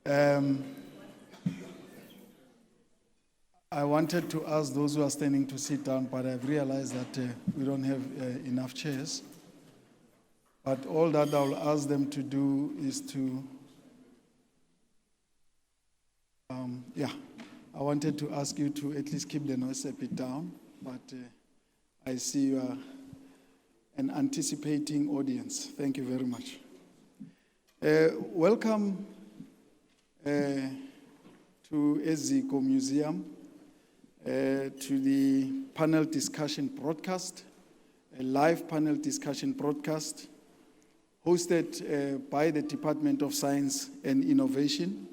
Um, I wanted to ask those who are standing to sit down, but I've realized that we don't have enough chairs. But all that I'll ask them to do is to, I wanted to ask you to at least keep the noise a bit down, but I see you are an anticipating audience. Thank you very much. Welcome to Eziko Museum, to the panel discussion broadcast, a live panel discussion broadcast hosted by the Department of Science and Innovation.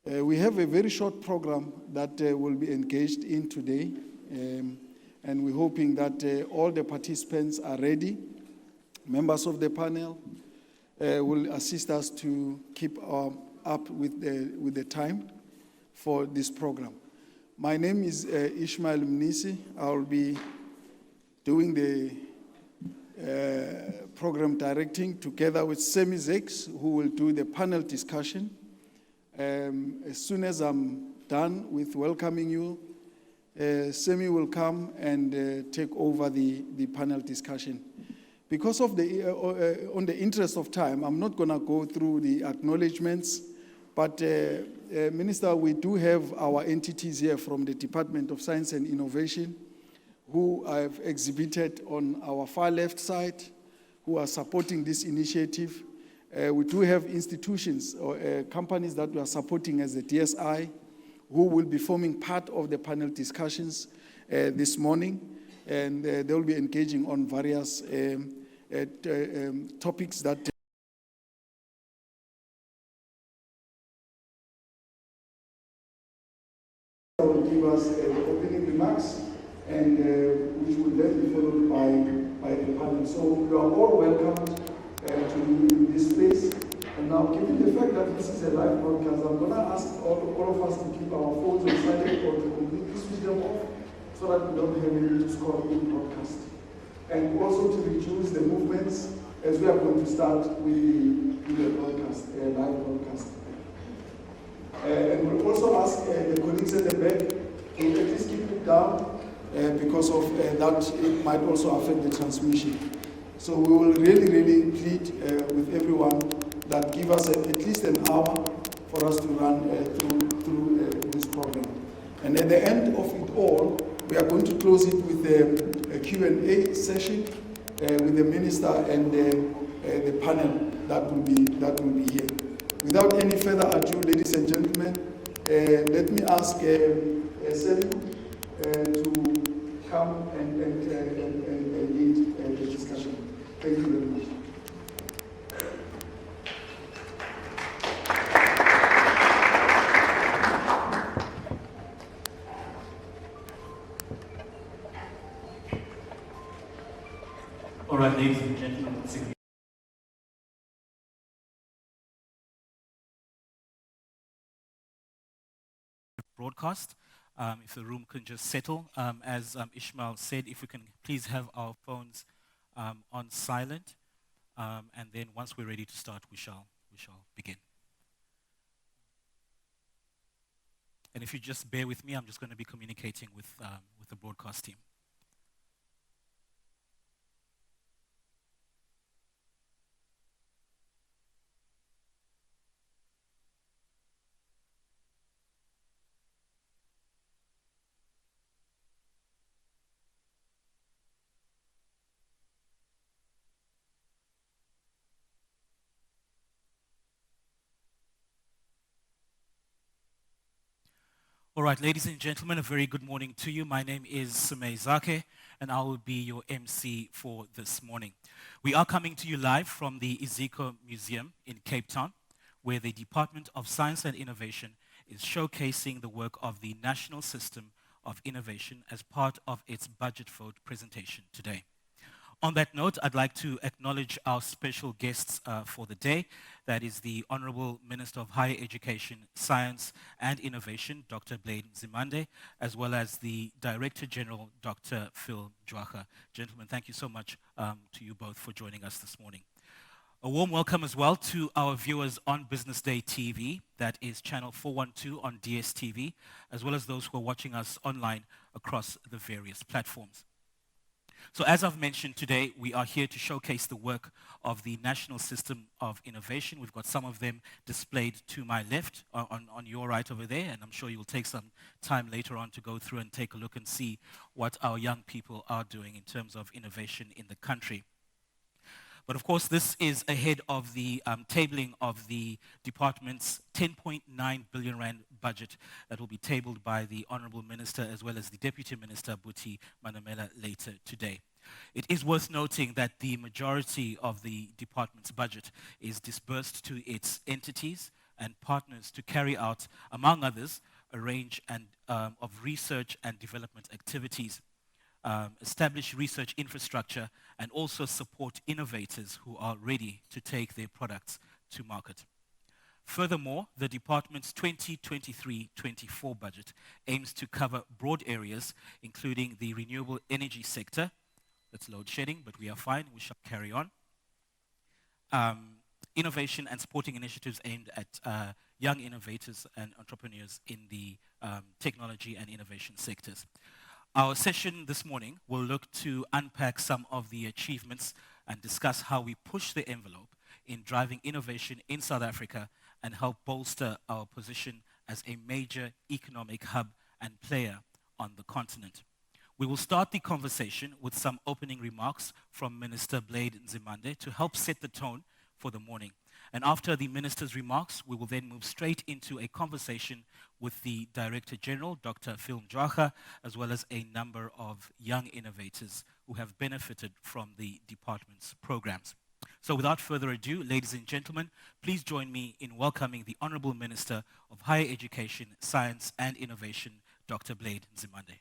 We have a very short program that will be engaged in today, and we're hoping that all the participants are ready. Members of the panel will assist us to keep up with the time for this program. My name is Ishmael Mnisi. I'll be doing the program directing together with Semi Zex, who will do the panel discussion. As soon as I'm done with welcoming you, Semi will come and take over the panel discussion. Because of on the interest of time, I'm not going to go through the acknowledgements, but Minister, we do have our entities here from the Department of Science and Innovation who have exhibited on our far left side, who are supporting this initiative. We do have institutions or companies that we are supporting as the DSI, who will be forming part of the panel discussions this morning, and they will be engaging on various topics that will give us the opening remarks, and which will then be followed by the panel. So you are all welcome to in this space. And now, given the fact that this is a live broadcast, I'm going to ask all of us to keep our phones on silent or to completely switch them off so that we don't have any score in broadcast. And also to reduce the movements as we are going to start with the broadcast, live broadcast. And we'll also ask the colleagues at the back to at least keep it down because of that it might also affect the transmission. So we will really plead with everyone that give us at least an hour for us to run through this program. And at the end of it all, we are going to close it with a Q&A session with the minister and the panel that will be here. Without any further ado, ladies and gentlemen, let me ask Sally to come and lead the discussion. Thank you very much. All right, ladies and gentlemen, broadcast. If the room can just settle. As Ishmael said, if we can please have our phones on silent, and then once we're ready to start, we shall begin. And if you just bear with me, I'm just going to be communicating with the broadcast team. All right, ladies and gentlemen, a very good morning to you. My name is Sumay Zake, and I will be your MC for this morning. We are coming to you live from the Eziko Museum in Cape Town, where the Department of Science and Innovation is showcasing the work of the National System of Innovation as part of its Budget Vote presentation today. On that note, I'd like to acknowledge our special guests for the day. That is the Honorable Minister of Higher Education, Science and Innovation, Dr. Blade Nzimande, as well as the Director General, Dr. Phil Jwacha. Gentlemen, thank you so much to you both for joining us this morning. A warm welcome as well to our viewers on Business Day TV, that is channel 412 on DSTV, as well as those who are watching us online across the various platforms. So as I've mentioned today, we are here to showcase the work of the National System of Innovation. We've got some of them displayed to my left, on your right over there, and I'm sure you'll take some time later on to go through and take a look and see what our young people are doing in terms of innovation in the country. But of course, this is ahead of the tabling of the department's 10.9 billion rand budget that will be tabled by the Honorable Minister as well as the Deputy Minister, Buti Manamela, later today. It is worth noting that the majority of the department's budget is disbursed to its entities and partners to carry out, among others, a range of research and development activities, establish research infrastructure, and also support innovators who are ready to take their products to market. Furthermore, the department's 2023-24 budget aims to cover broad areas, including the renewable energy sector. That's load shedding, but we are fine. We shall carry on. Innovation and supporting initiatives aimed at young innovators and entrepreneurs in the technology and innovation sectors. Our session this morning will look to unpack some of the achievements and discuss how we push the envelope in driving innovation in South Africa and help bolster our position as a major economic hub and player on the continent. We will start the conversation with some opening remarks from Minister Blade Nzimande to help set the tone for the morning. And after the Minister's remarks, we will then move straight into a conversation with the Director General, Dr. Phil Mjwaka, as well as a number of young innovators who have benefited from the department's programs. So without further ado, ladies and gentlemen, please join me in welcoming the Honorable Minister of Higher Education, Science and Innovation, Dr. Blade Nzimande.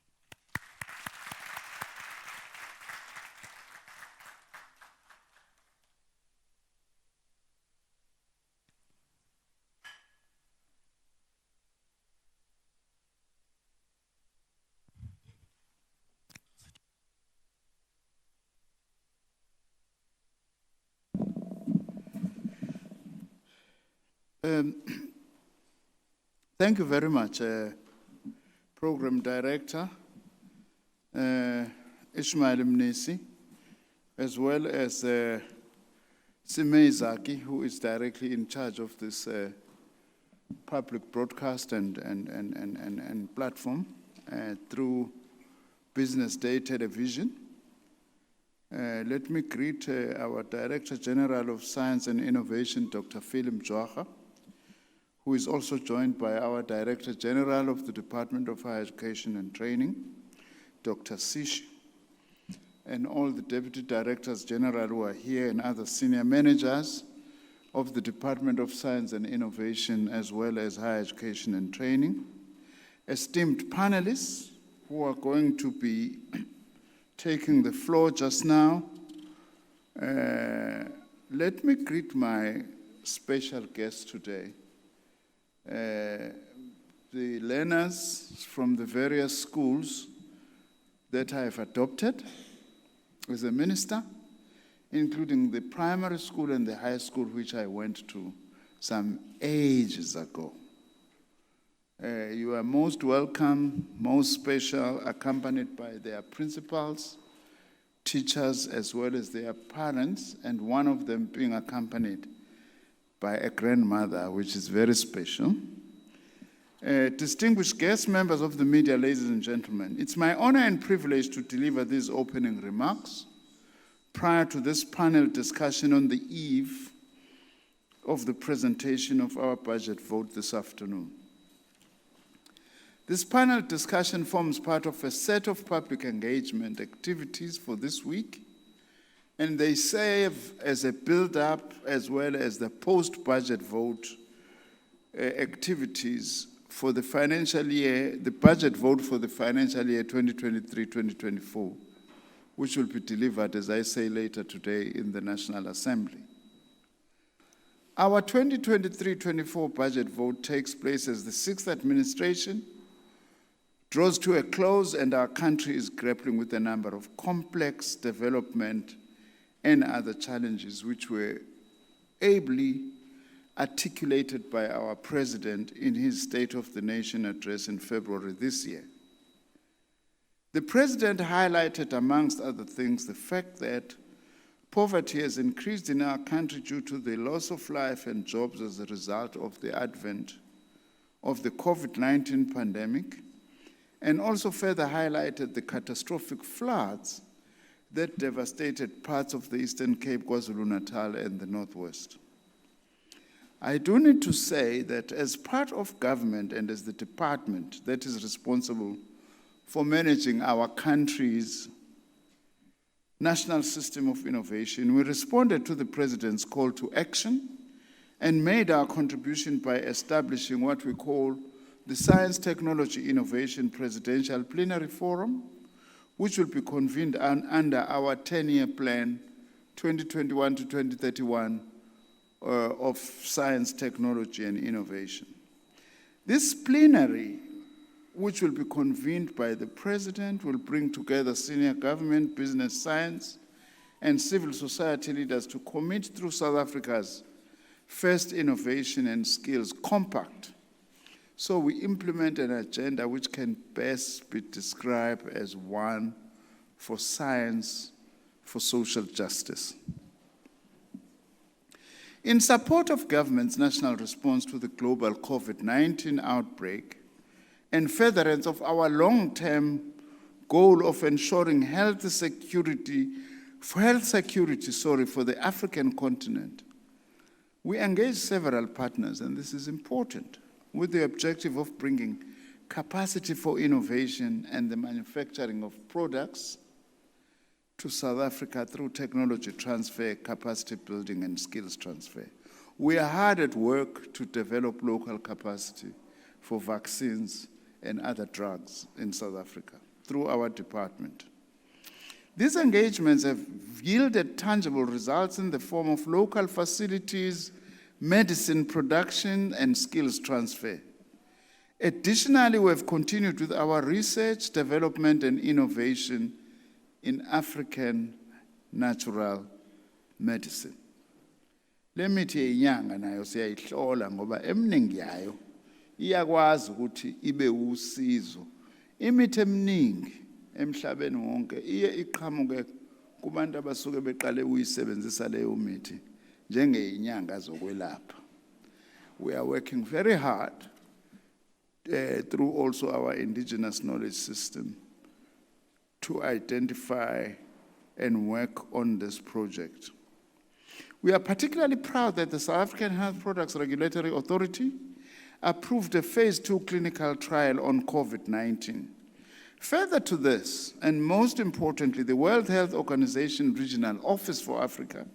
Thank you very much, Program Director Ishmael Mnisi, as well as Simei Zaki, who is directly in charge of this public broadcast and platform through Business Day Television. Let me greet our Director General of Science and Innovation, Dr. Phil Mjwaka, who is also joined by our Director General of the Department of Higher Education and Training, Dr. Sishi, and all the Deputy Directors General who are here and other senior managers of the Department of Science and Innovation, as well as Higher Education and Training, esteemed panelists who are going to be taking the floor just now. Let me greet my special guest today. The learners from the various schools that I have adopted as a minister, including the primary school and the high school which I went to some ages ago. You are most welcome, most special, accompanied by their principals, teachers, as well as their parents, and one of them being accompanied by a grandmother, which is very special. Distinguished guests, members of the media, ladies and gentlemen, it's my honor and privilege to deliver these opening remarks prior to this panel discussion on the eve of the presentation of our budget vote this afternoon. This panel discussion forms part of a set of public engagement activities for this week, and they serve as a build-up as well as the post-budget vote activities for the financial year, the budget vote for the financial year 2023-2024, which will be delivered, as I say, later today in the National Assembly. Our 2023-24 budget vote takes place as the sixth administration draws to a close, and our country is grappling with a number of complex development and other challenges which were ably articulated by our President in his State of the Nation address in February this year. The President highlighted, amongst other things, the fact that poverty has increased in our country due to the loss of life and jobs as a result of the advent of the COVID-19 pandemic, and also further highlighted the catastrophic floods that devastated parts of the Eastern Cape, KwaZulu-Natal, and the Northwest. I do need to say that as part of government and as the department that is responsible for managing our country's national system of innovation, we responded to the President's call to action and made our contribution by establishing what we call the Science, Technology, Innovation Presidential Plenary Forum, which will be convened under our 10-year plan, 2021 to 2031, of science, technology, and innovation. This plenary, which will be convened by the President, will bring together senior government, business, science, and civil society leaders to commit through South Africa's first Innovation and Skills Compact. So we implement an agenda which can best be described as one for science, for social justice. In support of government's national response to the global COVID-19 outbreak and furtherance of our long-term goal of ensuring health security for the African continent, we engaged several partners, and this is important, with the objective of bringing capacity for innovation and the manufacturing of products to South Africa through technology transfer, capacity building, and skills transfer. We are hard at work to develop local capacity for vaccines and other drugs in South Africa through our department. These engagements have yielded tangible results in the form of local facilities, medicine production, and skills transfer. Additionally, we have continued with our research, development, and innovation in African natural medicine. Le mithi yenyanga nayo siyayihlola ngoba eminingi yayo iyakwazi ukuthi ibe usizo. Imithi eminingi emhlabeni wonke iye iqhamuke kubantu abasuke beqale ukuyisebenzisa leyo mithi njengeyinyanga zokwelapha. We are working very hard through also our indigenous knowledge system to identify and work on this project. We are particularly proud that the South African Health Products Regulatory Authority approved a phase 2 clinical trial on COVID-19. Further to this, and most importantly, the World Health Organization Regional Office for Africa,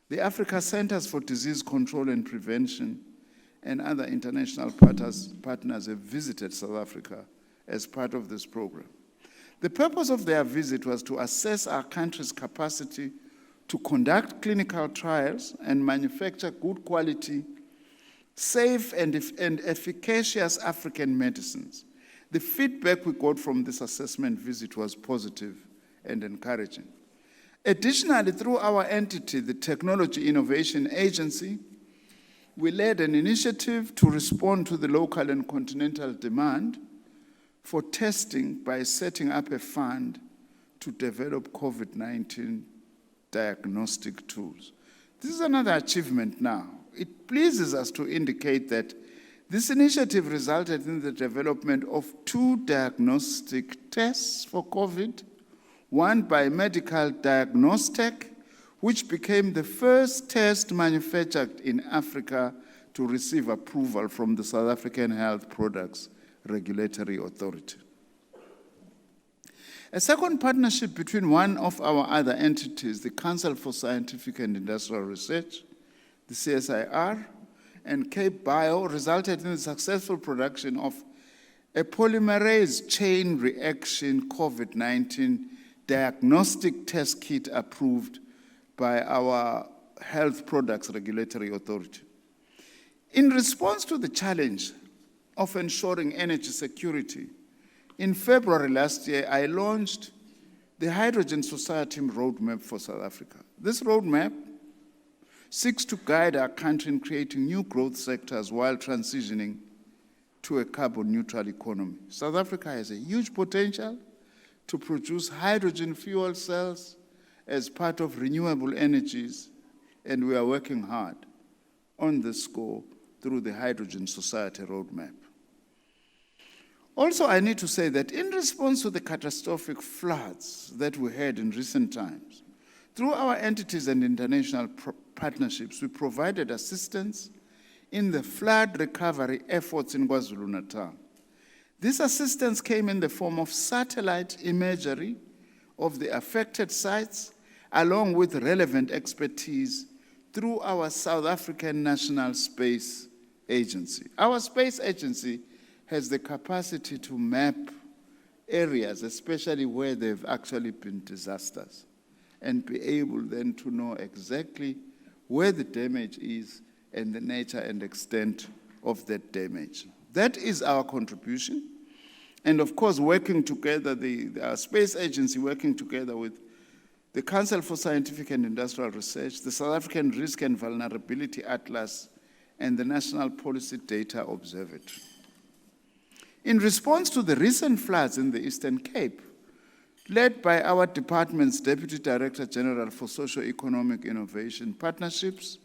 the Africa Centers for Disease Control and Prevention, and other international partners have visited South Africa as part of this program. The purpose of their visit was to assess our country's capacity to conduct clinical trials and manufacture good quality, safe and efficacious African medicines. The feedback we got from this assessment visit was positive and encouraging. Additionally, through our entity, the Technology Innovation Agency, we led an initiative to respond to the local and continental demand for testing by setting up a fund to develop COVID-19 diagnostic tools. This is another achievement now. It pleases us to indicate that this initiative resulted in the development of 2 diagnostic tests for COVID, one by Medical Diagnostic, which became the first test manufactured in Africa to receive approval from the South African Health Products Regulatory Authority. A second partnership between one of our other entities, the Council for Scientific and Industrial Research, the CSIR, and Cape Bio, resulted in the successful production of a polymerase chain reaction COVID-19 diagnostic test kit approved by our Health Products Regulatory Authority. In response to the challenge of ensuring energy security, in February last year, I launched the Hydrogen Society Roadmap for South Africa. This roadmap seeks to guide our country in creating new growth sectors while transitioning to a carbon-neutral economy. South Africa has a huge potential to produce hydrogen fuel cells as part of renewable energies, and we are working hard on this score through the Hydrogen Society Roadmap. Also, I need to say that in response to the catastrophic floods that we had in recent times, through our entities and international partnerships, we provided assistance in the flood recovery efforts in KwaZulu-Natal. This assistance came in the form of satellite imagery of the affected sites, along with relevant expertise through our South African National Space Agency. Our space agency has the capacity to map areas, especially where there have actually been disasters, and be able then to know exactly where the damage is and the nature and extent of that damage. That is our contribution. And of course, working together, our space agency working together with the Council for Scientific and Industrial Research, the South African Risk and Vulnerability Atlas, and the National Policy Data Observatory. In response to the recent floods in the Eastern Cape, led by our department's Deputy Director General for Socio-Economic Innovation Partnerships,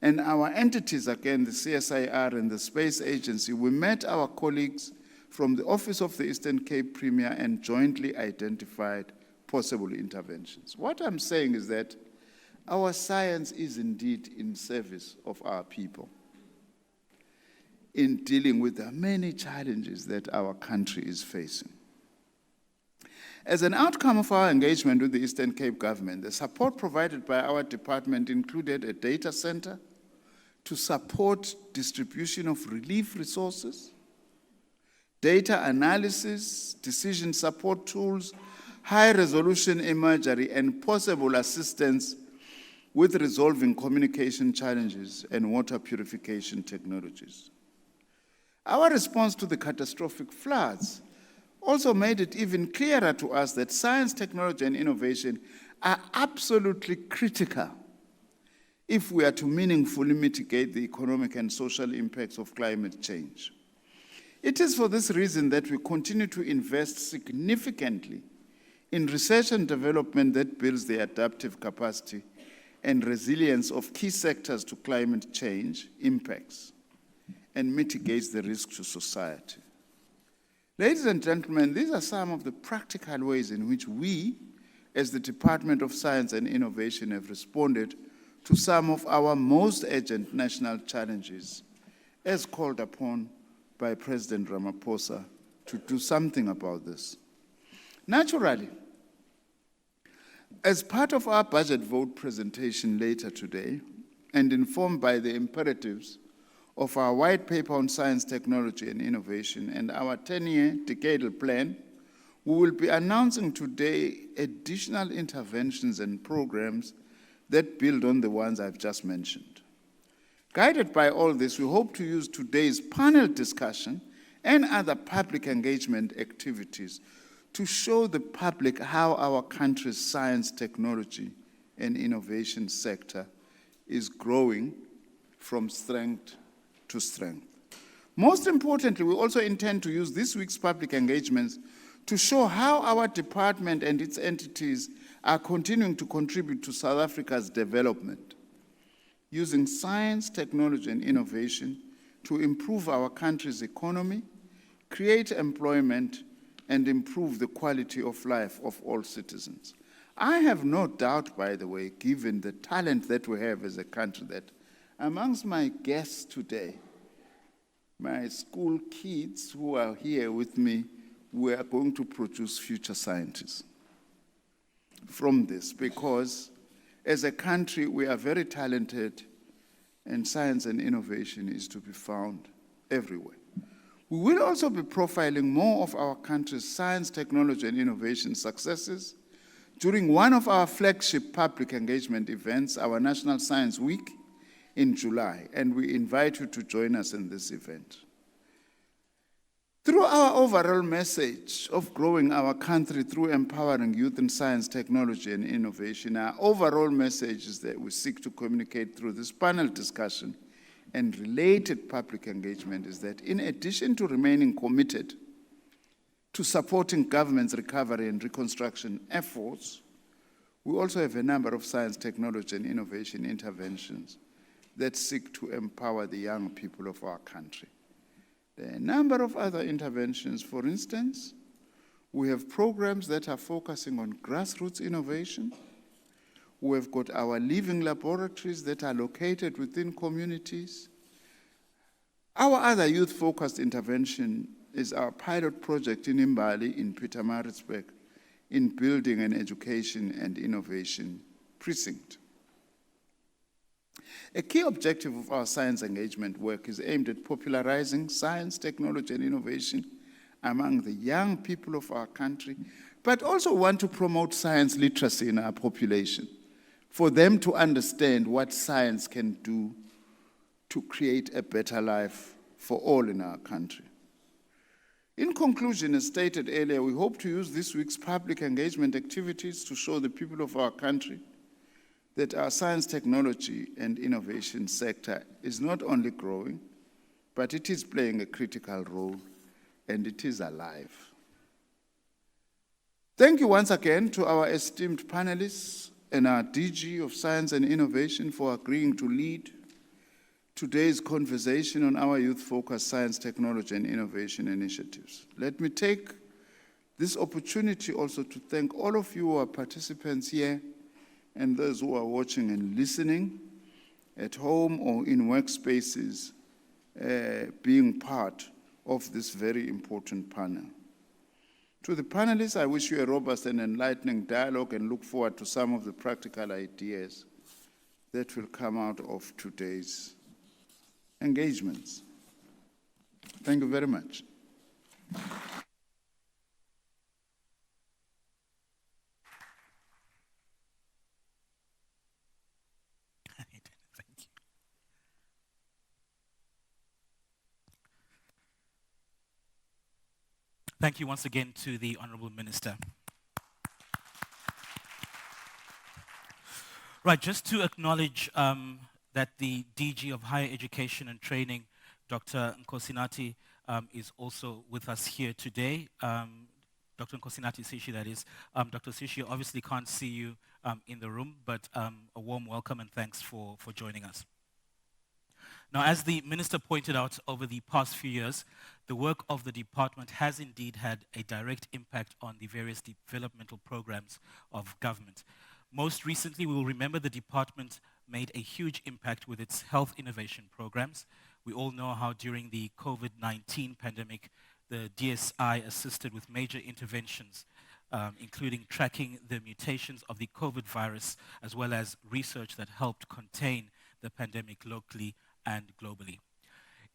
and our entities, again, the CSIR and the Space Agency, we met our colleagues from the Office of the Eastern Cape Premier and jointly identified possible interventions. What I'm saying is that our science is indeed in service of our people in dealing with the many challenges that our country is facing. As an outcome of our engagement with the Eastern Cape government, the support provided by our department included a data center to support distribution of relief resources, data analysis, decision support tools, high-resolution imagery, and possible assistance with resolving communication challenges and water purification technologies. Our response to the catastrophic floods also made it even clearer to us that science, technology, and innovation are absolutely critical if we are to meaningfully mitigate the economic and social impacts of climate change. It is for this reason that we continue to invest significantly in research and development that builds the adaptive capacity and resilience of key sectors to climate change impacts and mitigates the risk to society. Ladies and gentlemen, these are some of the practical ways in which we, as the Department of Science and Innovation, have responded to some of our most urgent national challenges, as called upon by President Ramaphosa to do something about this. Naturally, as part of our budget vote presentation later today, and informed by the imperatives of our white paper on science, technology, and innovation and our 10-year decadal plan, we will be announcing today additional interventions and programs that build on the ones I've just mentioned. Guided by all this, we hope to use today's panel discussion and other public engagement activities to show the public how our country's science, technology, and innovation sector is growing from strength to strength. Most importantly, we also intend to use this week's public engagements to show how our department and its entities are continuing to contribute to South Africa's development, using science, technology, and innovation to improve our country's economy, create employment, and improve the quality of life of all citizens. I have no doubt, by the way, given the talent that we have as a country, that amongst my guests today, my school kids who are here with me, we are going to produce future scientists from this, because as a country, we are very talented, and science and innovation is to be found everywhere. We will also be profiling more of our country's science, technology, and innovation successes during one of our flagship public engagement events, our National Science Week in July, and we invite you to join us in this event. Through our overall message of growing our country through empowering youth in science, technology, and innovation, our overall message is that we seek to communicate through this panel discussion and related public engagement is that in addition to remaining committed to supporting government's recovery and reconstruction efforts, we also have a number of science, technology, and innovation interventions that seek to empower the young people of our country. There are a number of other interventions. For instance, we have programs that are focusing on grassroots innovation. We have got our living laboratories that are located within communities. Our other youth-focused intervention is our pilot project in Mbali in Pietermaritzburg in building an education and innovation precinct. A key objective of our science engagement work is aimed at popularizing science, technology, and innovation among the young people of our country, but also want to promote science literacy in our population, for them to understand what science can do to create a better life for all in our country. In conclusion, as stated earlier, we hope to use this week's public engagement activities to show the people of our country that our science, technology, and innovation sector is not only growing, but it is playing a critical role, and it is alive. Thank you once again to our esteemed panelists and our DG of Science and Innovation for agreeing to lead today's conversation on our youth-focused science, technology, and innovation initiatives. Let me take this opportunity also to thank all of you who are participants here and those who are watching and listening at home or in workspaces, being part of this very important panel. To the panelists, I wish you a robust and enlightening dialogue and look forward to some of the practical ideas that will come out of today's engagements. Thank you very much. Thank you once again to the Honourable Minister. Right, just to acknowledge that the DG of Higher Education and Training, Dr. Nkosinathi, is also with us here today. Dr. Nkosinathi Sishi, that is. Dr. Sishi, obviously can't see you in the room, but a warm welcome and thanks for joining us. Now, as the Minister pointed out, over the past few years, the work of the department has indeed had a direct impact on the various developmental programs of government. Most recently, we will remember the department made a huge impact with its health innovation programs. We all know how during the COVID-19 pandemic, the DSI assisted with major interventions, including tracking the mutations of the COVID virus, as well as research that helped contain the pandemic locally and globally.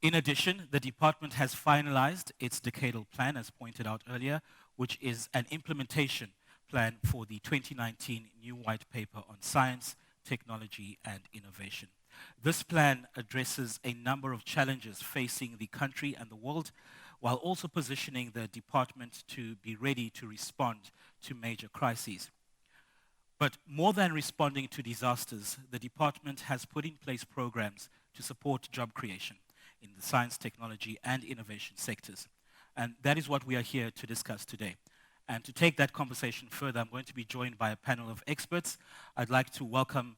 In addition, the department has finalized its decadal plan, as pointed out earlier, which is an implementation plan for the 2019 new white paper on science, technology, and innovation. This plan addresses a number of challenges facing the country and the world, while also positioning the department to be ready to respond to major crises. But more than responding to disasters, the department has put in place programs to support job creation in the science, technology, and innovation sectors. And that is what we are here to discuss today. And to take that conversation further, I'm going to be joined by a panel of experts. I'd like to welcome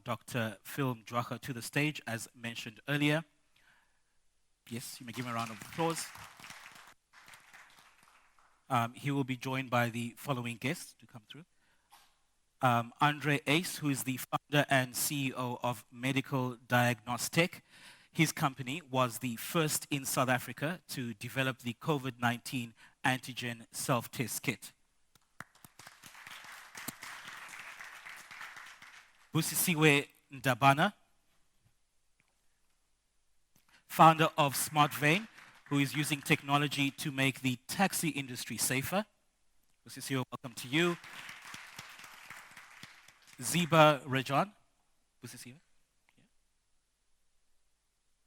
Dr. Phil Mjwaka to the stage, as mentioned earlier. Yes, you may give him a round of applause. He will be joined by the following guests to come through. Andre Ace, who is the founder and CEO of Medical Diagnostic. His company was the first in South Africa to develop the COVID-19 antigen self-test kit. Busisiwe Ndabana, founder of SmartVein, who is using technology to make the taxi industry safer. Busisiwe, welcome to you. Ziba Rajan,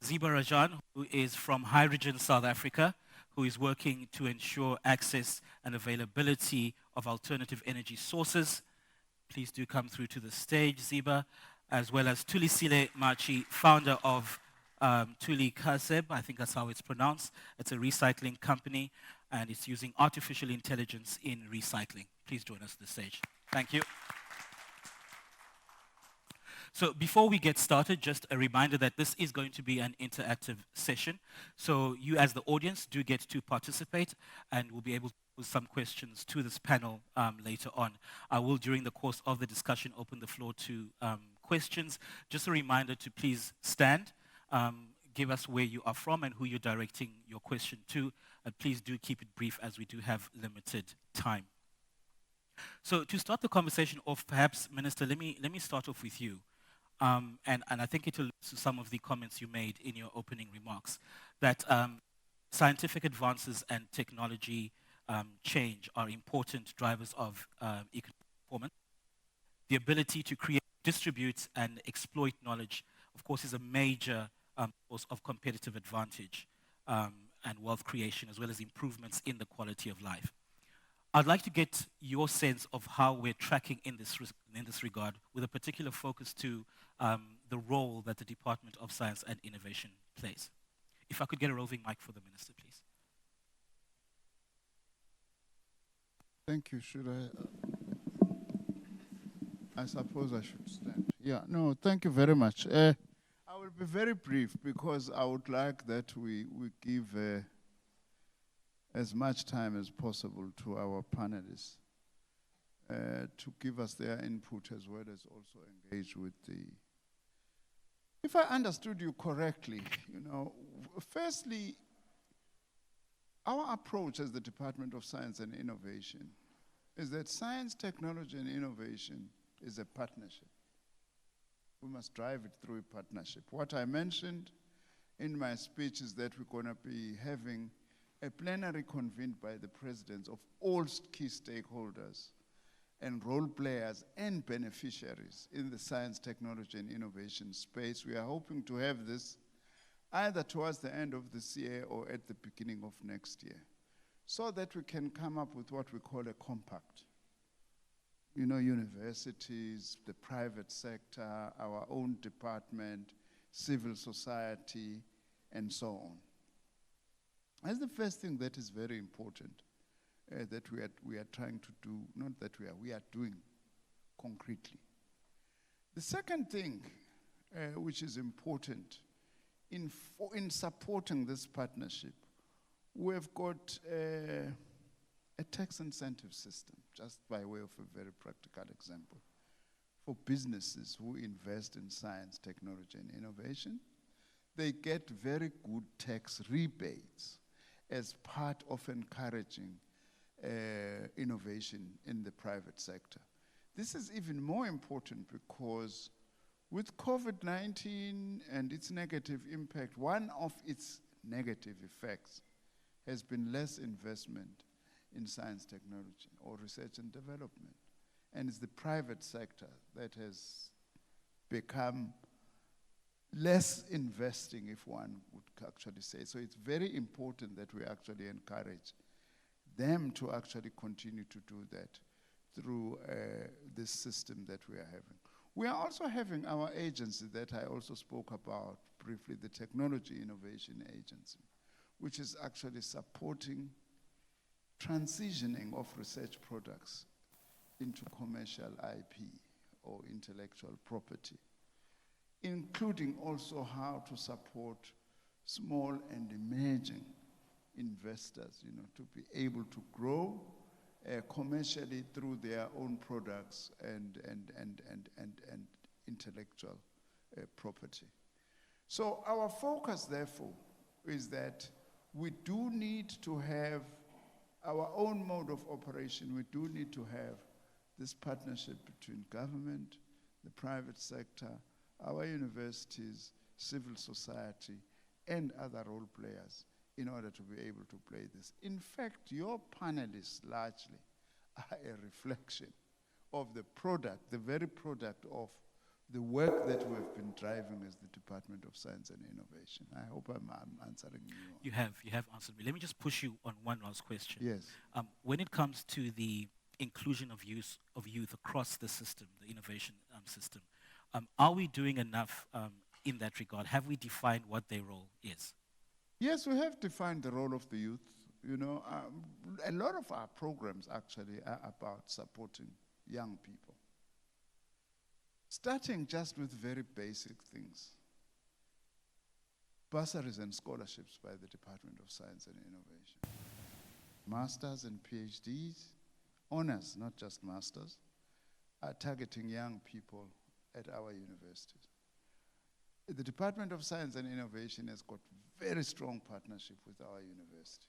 Ziba Rajan, who is from Hydrogen South Africa, who is working to ensure access and availability of alternative energy sources. Please do come through to the stage, Ziba, as well as Tulisile Machi, founder of Tuli Kaseb, I think that's how it's pronounced. It's a recycling company, and it's using artificial intelligence in recycling. Please join us on the stage. Thank you. So before we get started, just a reminder that this is going to be an interactive session. So you as the audience do get to participate, and we'll be able to pose some questions to this panel later on. I will, during the course of the discussion, open the floor to questions. Just a reminder to please stand, give us where you are from and who you're directing your question to, and please do keep it brief as we do have limited time. So to start the conversation off, perhaps, Minister, let me start off with you. And I think it alludes to some of the comments you made in your opening remarks, that scientific advances and technology change are important drivers of economic performance. The ability to create, distribute, and exploit knowledge, of course, is a major source of competitive advantage and wealth creation, as well as improvements in the quality of life. I'd like to get your sense of how we're tracking in this regard, with a particular focus to the role that the Department of Science and Innovation plays. If I could get a roving mic for the Minister, please. Thank you. Should I suppose I should stand. Yeah, no, thank you very much. I will be very brief because I would like that we give as much time as possible to our panelists to give us their input, as well as also engage with the... If I understood you correctly, firstly, our approach as the Department of Science and Innovation is that science, technology, and innovation is a partnership. We must drive it through a partnership. What I mentioned in my speech is that we're going to be having a plenary convened by the presidents of all key stakeholders and role players and beneficiaries in the science, technology, and innovation space. We are hoping to have this either towards the end of this year or at the beginning of next year, so that we can come up with what we call a compact. Universities, the private sector, our own department, civil society, and so on. That's the first thing that is very important that we are trying to do, not that we are doing concretely. The second thing which is important in supporting this partnership, we've got a tax incentive system, just by way of a very practical example, for businesses who invest in science, technology, and innovation. They get very good tax rebates as part of encouraging innovation in the private sector. This is even more important because with COVID-19 and its negative impact, one of its negative effects has been less investment in science, technology, or research and development. And it's the private sector that has become less investing, if one would actually say. So it's very important that we actually encourage them to actually continue to do that through this system that we are having. We are also having our agency that I also spoke about briefly, the Technology Innovation Agency, which is actually supporting transitioning of research products into commercial IP or intellectual property, including also how to support small and emerging investors, to be able to grow commercially through their own products and intellectual property. So our focus, therefore, is that we do need to have our own mode of operation. We do need to have this partnership between government, the private sector, our universities, civil society, and other role players in order to be able to play this. In fact, your panelists largely are a reflection of the product, the very product of the work that we have been driving as the Department of Science and Innovation. I hope I'm answering you. You have answered me. Let me just push you on one last question. Yes. When it comes to the inclusion of youth across the system, the innovation system, are we doing enough in that regard? Have we defined what their role is? Yes, we have defined the role of the youth. You know, a lot of our programs actually are about supporting young people. Starting just with very basic things. Bursaries and scholarships by the Department of Science and Innovation. Masters and PhDs, honors, not just masters, are targeting young people at our universities. The Department of Science and Innovation has got very strong partnership with our universities,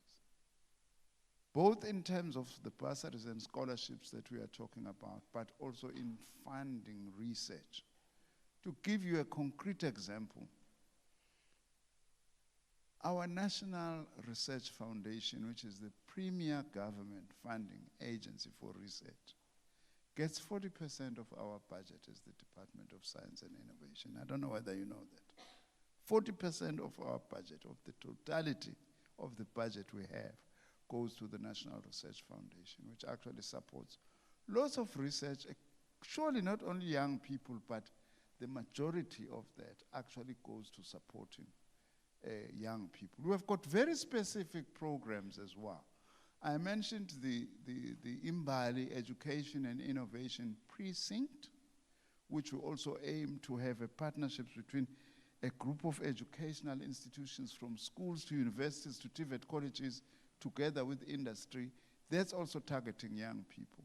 both in terms of the bursaries and scholarships that we are talking about, but also in funding research. To give you a concrete example, our National Research Foundation, which is the premier government funding agency for research, gets 40% of our budget as the Department of Science and Innovation. I don't know whether you know that. 40% of our budget, of the totality of the budget we have, goes to the National Research Foundation, which actually supports lots of research, surely not only young people, but the majority of that actually goes to supporting young people. We have got very specific programs as well. I mentioned the Imbali Education and Innovation Precinct, which we also aim to have a partnership between a group of educational institutions from schools to universities to TVET colleges together with industry. That's also targeting young people.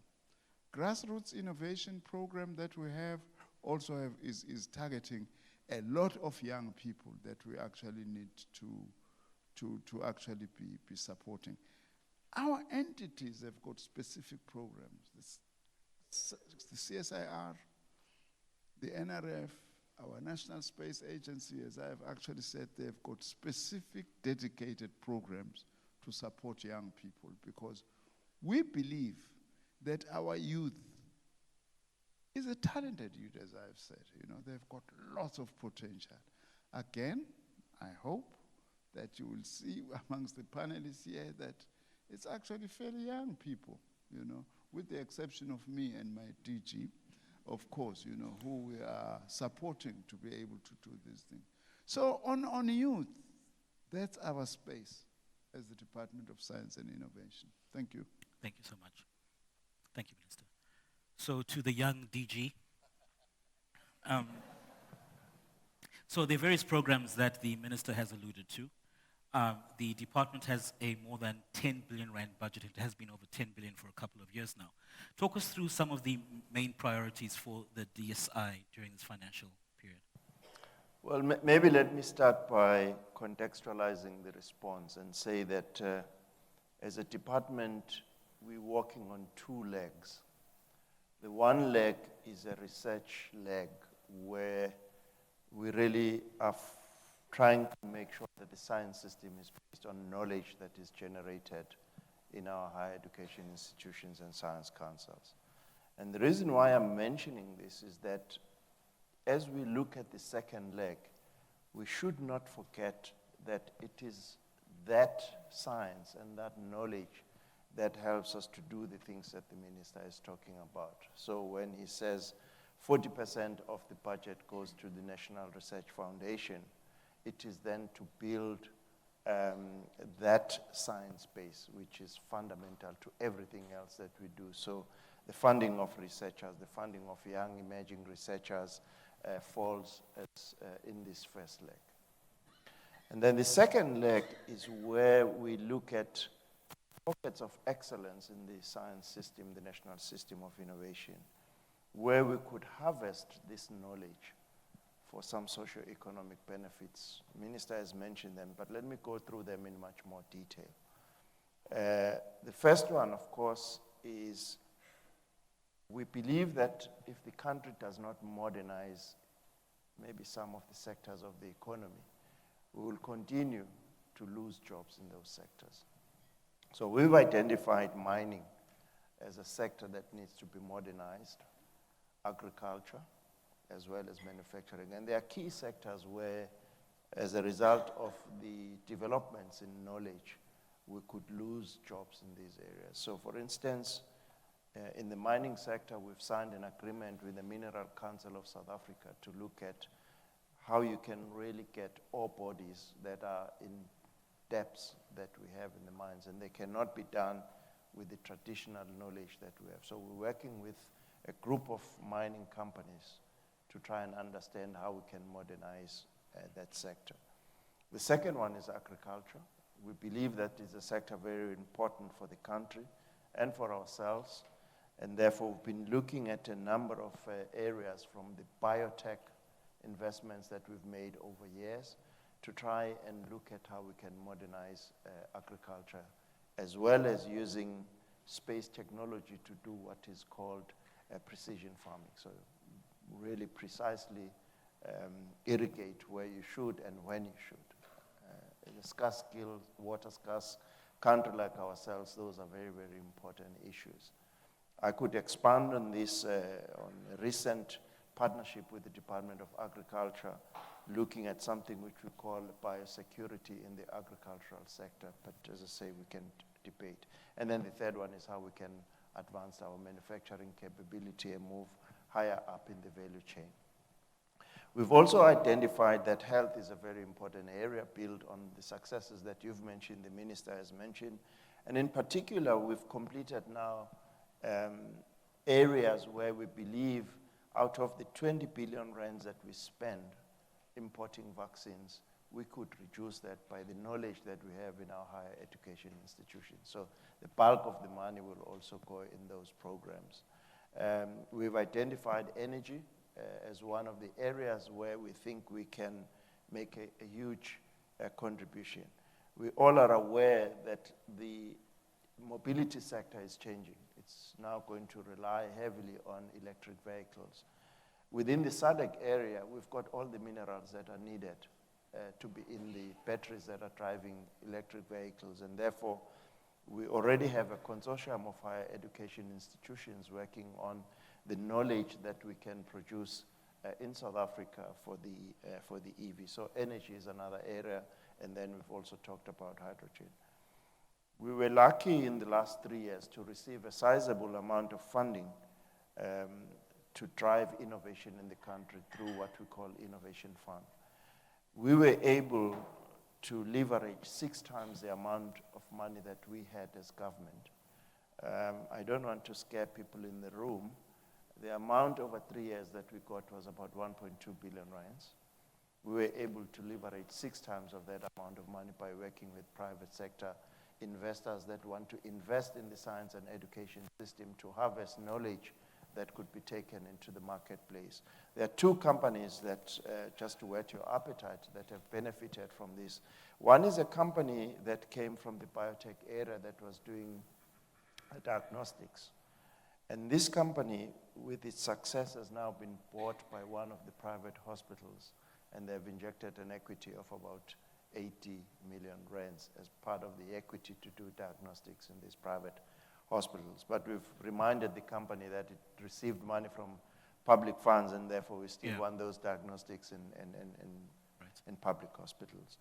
Grassroots innovation program that we have also is targeting a lot of young people that we actually need to actually be supporting. Our entities have got specific programs. The CSIR, the NRF, our National Space Agency, as I have actually said, they've got specific dedicated programs to support young people, because we believe that our youth is a talented youth, as I've said. You know, they've got lots of potential. Again, I hope that you will see amongst the panelists here that it's actually fairly young people, you know, with the exception of me and my DG, of course, you know, who we are supporting to be able to do this thing. So on youth, that's our space as the Department of Science and Innovation. Thank you. Thank you so much. Thank you, Minister. So to the young DG, so there are various programs that the Minister has alluded to. The department has a more than 10 billion rand budget. It has been over 10 billion for a couple of years now. Talk us through some of the main priorities for the DSI during this financial period. Well, maybe let me start by contextualizing the response and say that as a department, we're working on two legs. The one leg is a research leg where we really are trying to make sure that the science system is based on knowledge that is generated in our higher education institutions and science councils. And the reason why I'm mentioning this is that as we look at the second leg, we should not forget that it is that science and that knowledge that helps us to do the things that the minister is talking about. So when he says 40% of the budget goes to the National Research Foundation, it is then to build that science base, which is fundamental to everything else that we do. So the funding of researchers, the funding of young emerging researchers falls in this first leg. And then the second leg is where we look at pockets of excellence in the science system, the national system of innovation, where we could harvest this knowledge for some socio-economic benefits. Minister has mentioned them, but let me go through them in much more detail. The first one, of course, is we believe that if the country does not modernize maybe some of the sectors of the economy, we will continue to lose jobs in those sectors. So we've identified mining as a sector that needs to be modernized, agriculture, as well as manufacturing. And there are key sectors where, as a result of the developments in knowledge, we could lose jobs in these areas. So for instance, in the mining sector, we've signed an agreement with the Mineral Council of South Africa to look at how you can really get ore bodies that are in depths that we have in the mines, and they cannot be done with the traditional knowledge that we have. So we're working with a group of mining companies to try and understand how we can modernize that sector. The second one is agriculture. We believe that is a sector very important for the country and for ourselves, and therefore we've been looking at a number of areas, from the biotech investments that we've made over years to try and look at how we can modernize agriculture, as well as using space technology to do what is called precision farming. So really precisely irrigate where you should and when you should. In a scarce skill, water scarce country like ourselves, those are very, very important issues. I could expand on this on a recent partnership with the Department of Agriculture, looking at something which we call biosecurity in the agricultural sector, but as I say, we can debate. And then the third one is how we can advance our manufacturing capability and move higher up in the value chain. We've also identified that health is a very important area, built on the successes that you've mentioned, the minister has mentioned. And in particular, we've completed now areas where we believe out of the 20 billion rands that we spend importing vaccines, we could reduce that by the knowledge that we have in our higher education institutions. So the bulk of the money will also go in those programs. We've identified energy as one of the areas where we think we can make a huge contribution. We all are aware that the mobility sector is changing. It's now going to rely heavily on electric vehicles. Within the SADC area, we've got all the minerals that are needed to be in the batteries that are driving electric vehicles, and therefore we already have a consortium of higher education institutions working on the knowledge that we can produce in South Africa for the EV. So energy is another area, and then we've also talked about hydrogen. We were lucky in the last 3 years to receive a sizable amount of funding to drive innovation in the country through what we call Innovation Fund. We were able to leverage 6 times the amount of money that we had as government. I don't want to scare people in the room. The amount over 3 years that we got was about 1.2 billion rands. We were able to leverage 6 times of that amount of money by working with private sector investors that want to invest in the science and education system to harvest knowledge that could be taken into the marketplace. There are 2 companies that, just to whet your appetite, that have benefited from this. One is a company that came from the biotech area that was doing diagnostics. And this company, with its success, has now been bought by one of the private hospitals, and they've injected an equity of about 80 million rands as part of the equity to do diagnostics in these private hospitals. But we've reminded the company that it received money from public funds, and therefore we still want those diagnostics in public hospitals.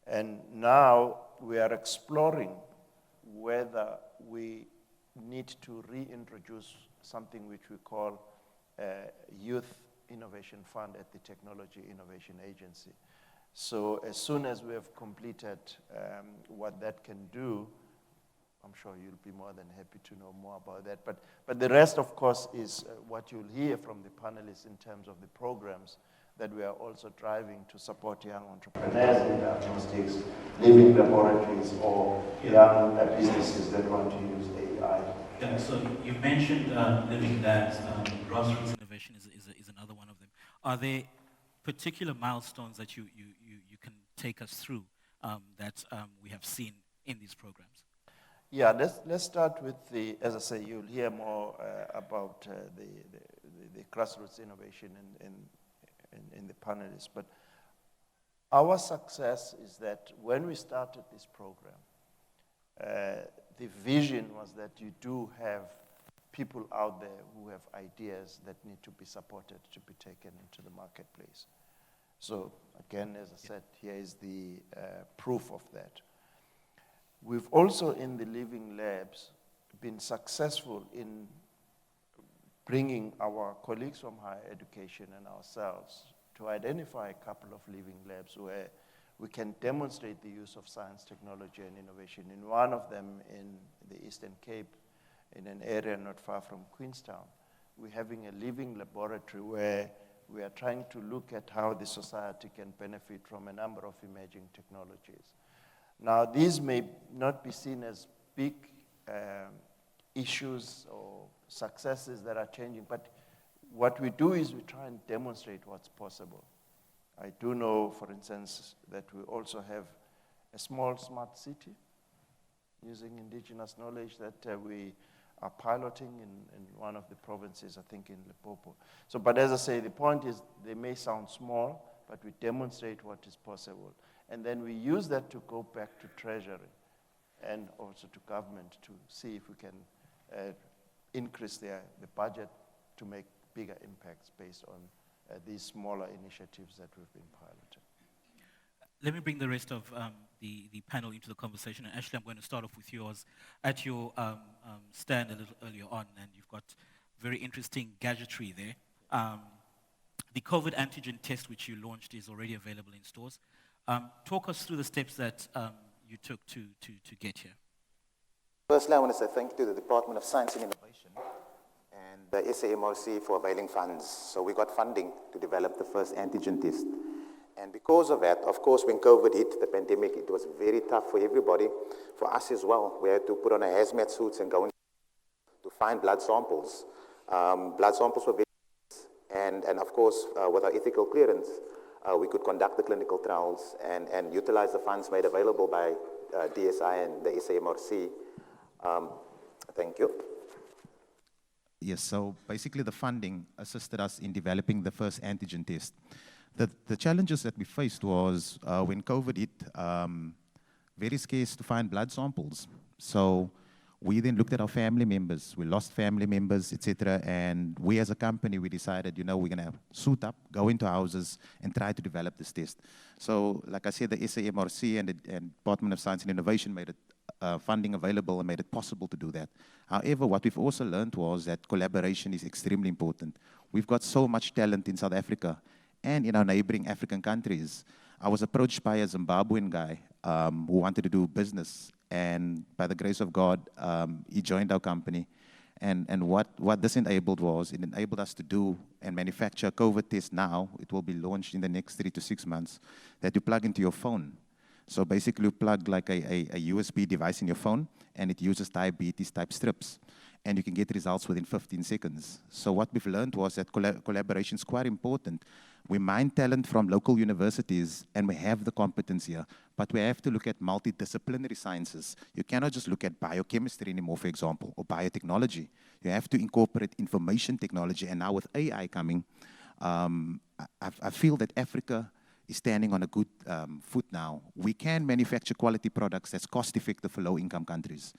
And now we are exploring whether we need to reintroduce something which we call Youth Innovation Fund at the Technology Innovation Agency. So as soon as we have completed what that can do, I'm sure you'll be more than happy to know more about that. But the rest, of course, is what you'll hear from the panelists in terms of the programs that we are also driving to support young entrepreneurs in diagnostics, living laboratories, or young businesses that want to use AI. Yeah, so you mentioned living labs. Grassroots innovation is another one of them. Are there particular milestones that you can take us through that we have seen in these programs? Yeah, let's start with as I say, you'll hear more about the grassroots innovation in the panelists. But our success is that when we started this program, the vision was that you do have people out there who have ideas that need to be supported to be taken into the marketplace. So again, as I said, here is the proof of that. We've also, in the Living Labs, been successful in bringing our colleagues from higher education and ourselves to identify a couple of living labs where we can demonstrate the use of science, technology, and innovation. In one of them in the Eastern Cape, in an area not far from Queenstown, we're having a living laboratory where we are trying to look at how the society can benefit from a number of emerging technologies. Now, these may not be seen as big issues or successes that are changing, but what we do is we try and demonstrate what's possible. I do know, for instance, that we also have a small smart city using indigenous knowledge that we are piloting in one of the provinces, I think in Limpopo. So, but as I say, the point is they may sound small, but we demonstrate what is possible. And then we use that to go back to Treasury and also to government to see if we can increase the budget to make bigger impacts based on these smaller initiatives that we've been piloting. Let me bring the rest of the panel into the conversation. And Ashley, I'm going to start off with yours. At your stand a little earlier on, and you've got very interesting gadgetry there. The COVID antigen test, which you launched, is already available in stores. Talk us through the steps that you took to get here. Firstly, I want to say thank you to the Department of Science and Innovation and the SAMRC for availing funds. So we got funding to develop the first antigen test. And because of that, of course, when COVID hit, the pandemic, it was very tough for everybody, for us as well. We had to put on our hazmat suits and go in to find blood samples. Blood samples were very and of course, with our ethical clearance, we could conduct the clinical trials and utilize the funds made available by DSI and the SAMRC. Thank you. Yes, so basically the funding assisted us in developing the first antigen test. The challenges that we faced was when COVID hit, very scarce to find blood samples. So we then looked at our family members. We lost family members, etc. And we as a company, we decided, we're going to suit up, go into houses, and try to develop this test. So like I said, the SAMRC and the Department of Science and Innovation made it funding available and made it possible to do that. However, what we've also learned was that collaboration is extremely important. We've got so much talent in South Africa and in our neighboring African countries. I was approached by a Zimbabwean guy who wanted to do business, and by the grace of God, he joined our company. And what this enabled was, it enabled us to do and manufacture a COVID test now. It will be launched in the next 3 to 6 months, that you plug into your phone. So basically, you plug like a USB device in your phone, and it uses diabetes type strips. And you can get results within 15 seconds. So what we've learned was that collaboration is quite important. We mine talent from local universities, and we have the competence here, but we have to look at multidisciplinary sciences. You cannot just look at biochemistry anymore, for example, or biotechnology. You have to incorporate information technology, and now with AI coming, I feel that Africa is standing on a good foot now. We can manufacture quality products that's cost-effective for low-income countries.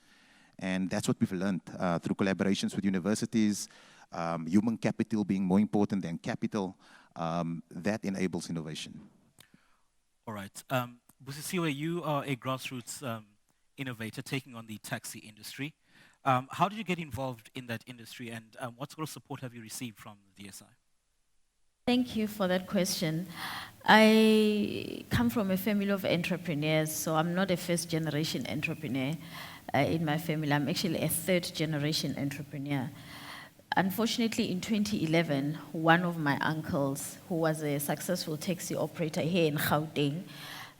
And that's what we've learned through collaborations with universities, human capital being more important than capital, that enables innovation. All right. Busisiwe, you are a grassroots innovator taking on the taxi industry. How did you get involved in that industry, and what sort of support have you received from the DSI? Thank you for that question. I come from a family of entrepreneurs, so I'm not a first-generation entrepreneur in my family. I'm actually a third-generation entrepreneur. Unfortunately, in 2011, one of my uncles, who was a successful taxi operator here in Gauteng,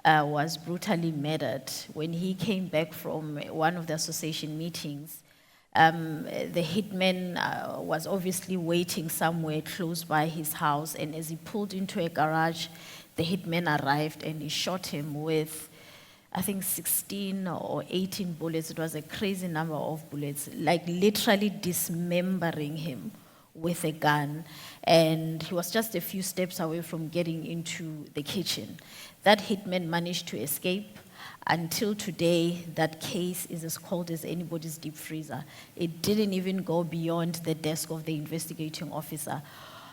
was brutally murdered. When he came back from one of the association meetings, the hitman was obviously waiting somewhere close by his house, and as he pulled into a garage, the hitman arrived and he shot him with, I think, 16 or 18 bullets. It was a crazy number of bullets, like literally dismembering him with a gun. And he was just a few steps away from getting into the kitchen. That hitman managed to escape. Until today, that case is as cold as anybody's deep freezer. It didn't even go beyond the desk of the investigating officer.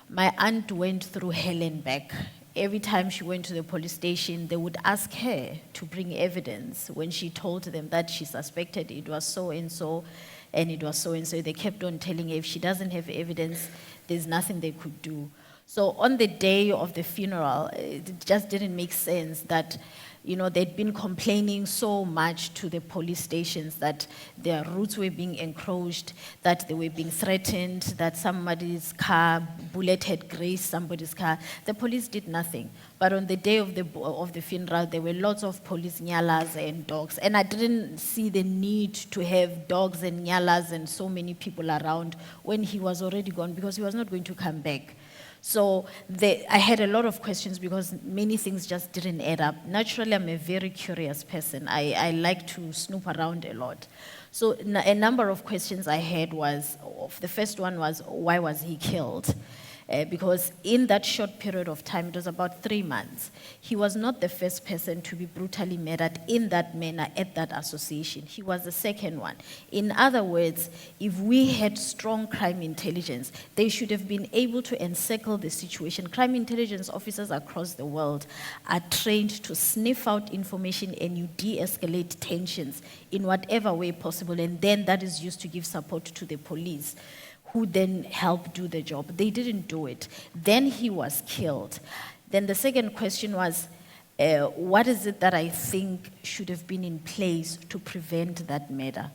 My aunt went through hell and back. Every time she went to the police station, they would ask her to bring evidence. When she told them that she suspected it was so-and-so, and it was so-and-so, they kept on telling her if she doesn't have evidence, there's nothing they could do. So on the day of the funeral, it just didn't make sense that, you know, they'd been complaining so much to the police stations that their routes were being encroached, that they were being threatened, that somebody's bullet had grazed somebody's car. The police did nothing. But on the day of the funeral, there were lots of police nyalas and dogs. And I didn't see the need to have dogs and nyalas and so many people around when he was already gone, because he was not going to come back. So I had a lot of questions because many things just didn't add up. Naturally, I'm a very curious person. I like to snoop around a lot. So a number of questions I had was, the first one was, why was he killed? Because in that short period of time, it was about 3 months, he was not the first person to be brutally murdered in that manner at that association. He was the second one. In other words, if we had strong crime intelligence, they should have been able to encircle the situation. Crime intelligence officers across the world are trained to sniff out information and you de-escalate tensions in whatever way possible, and then that is used to give support to the police, who then help do the job. They didn't do it. Then he was killed. Then the second question was, what is it that I think should have been in place to prevent that murder?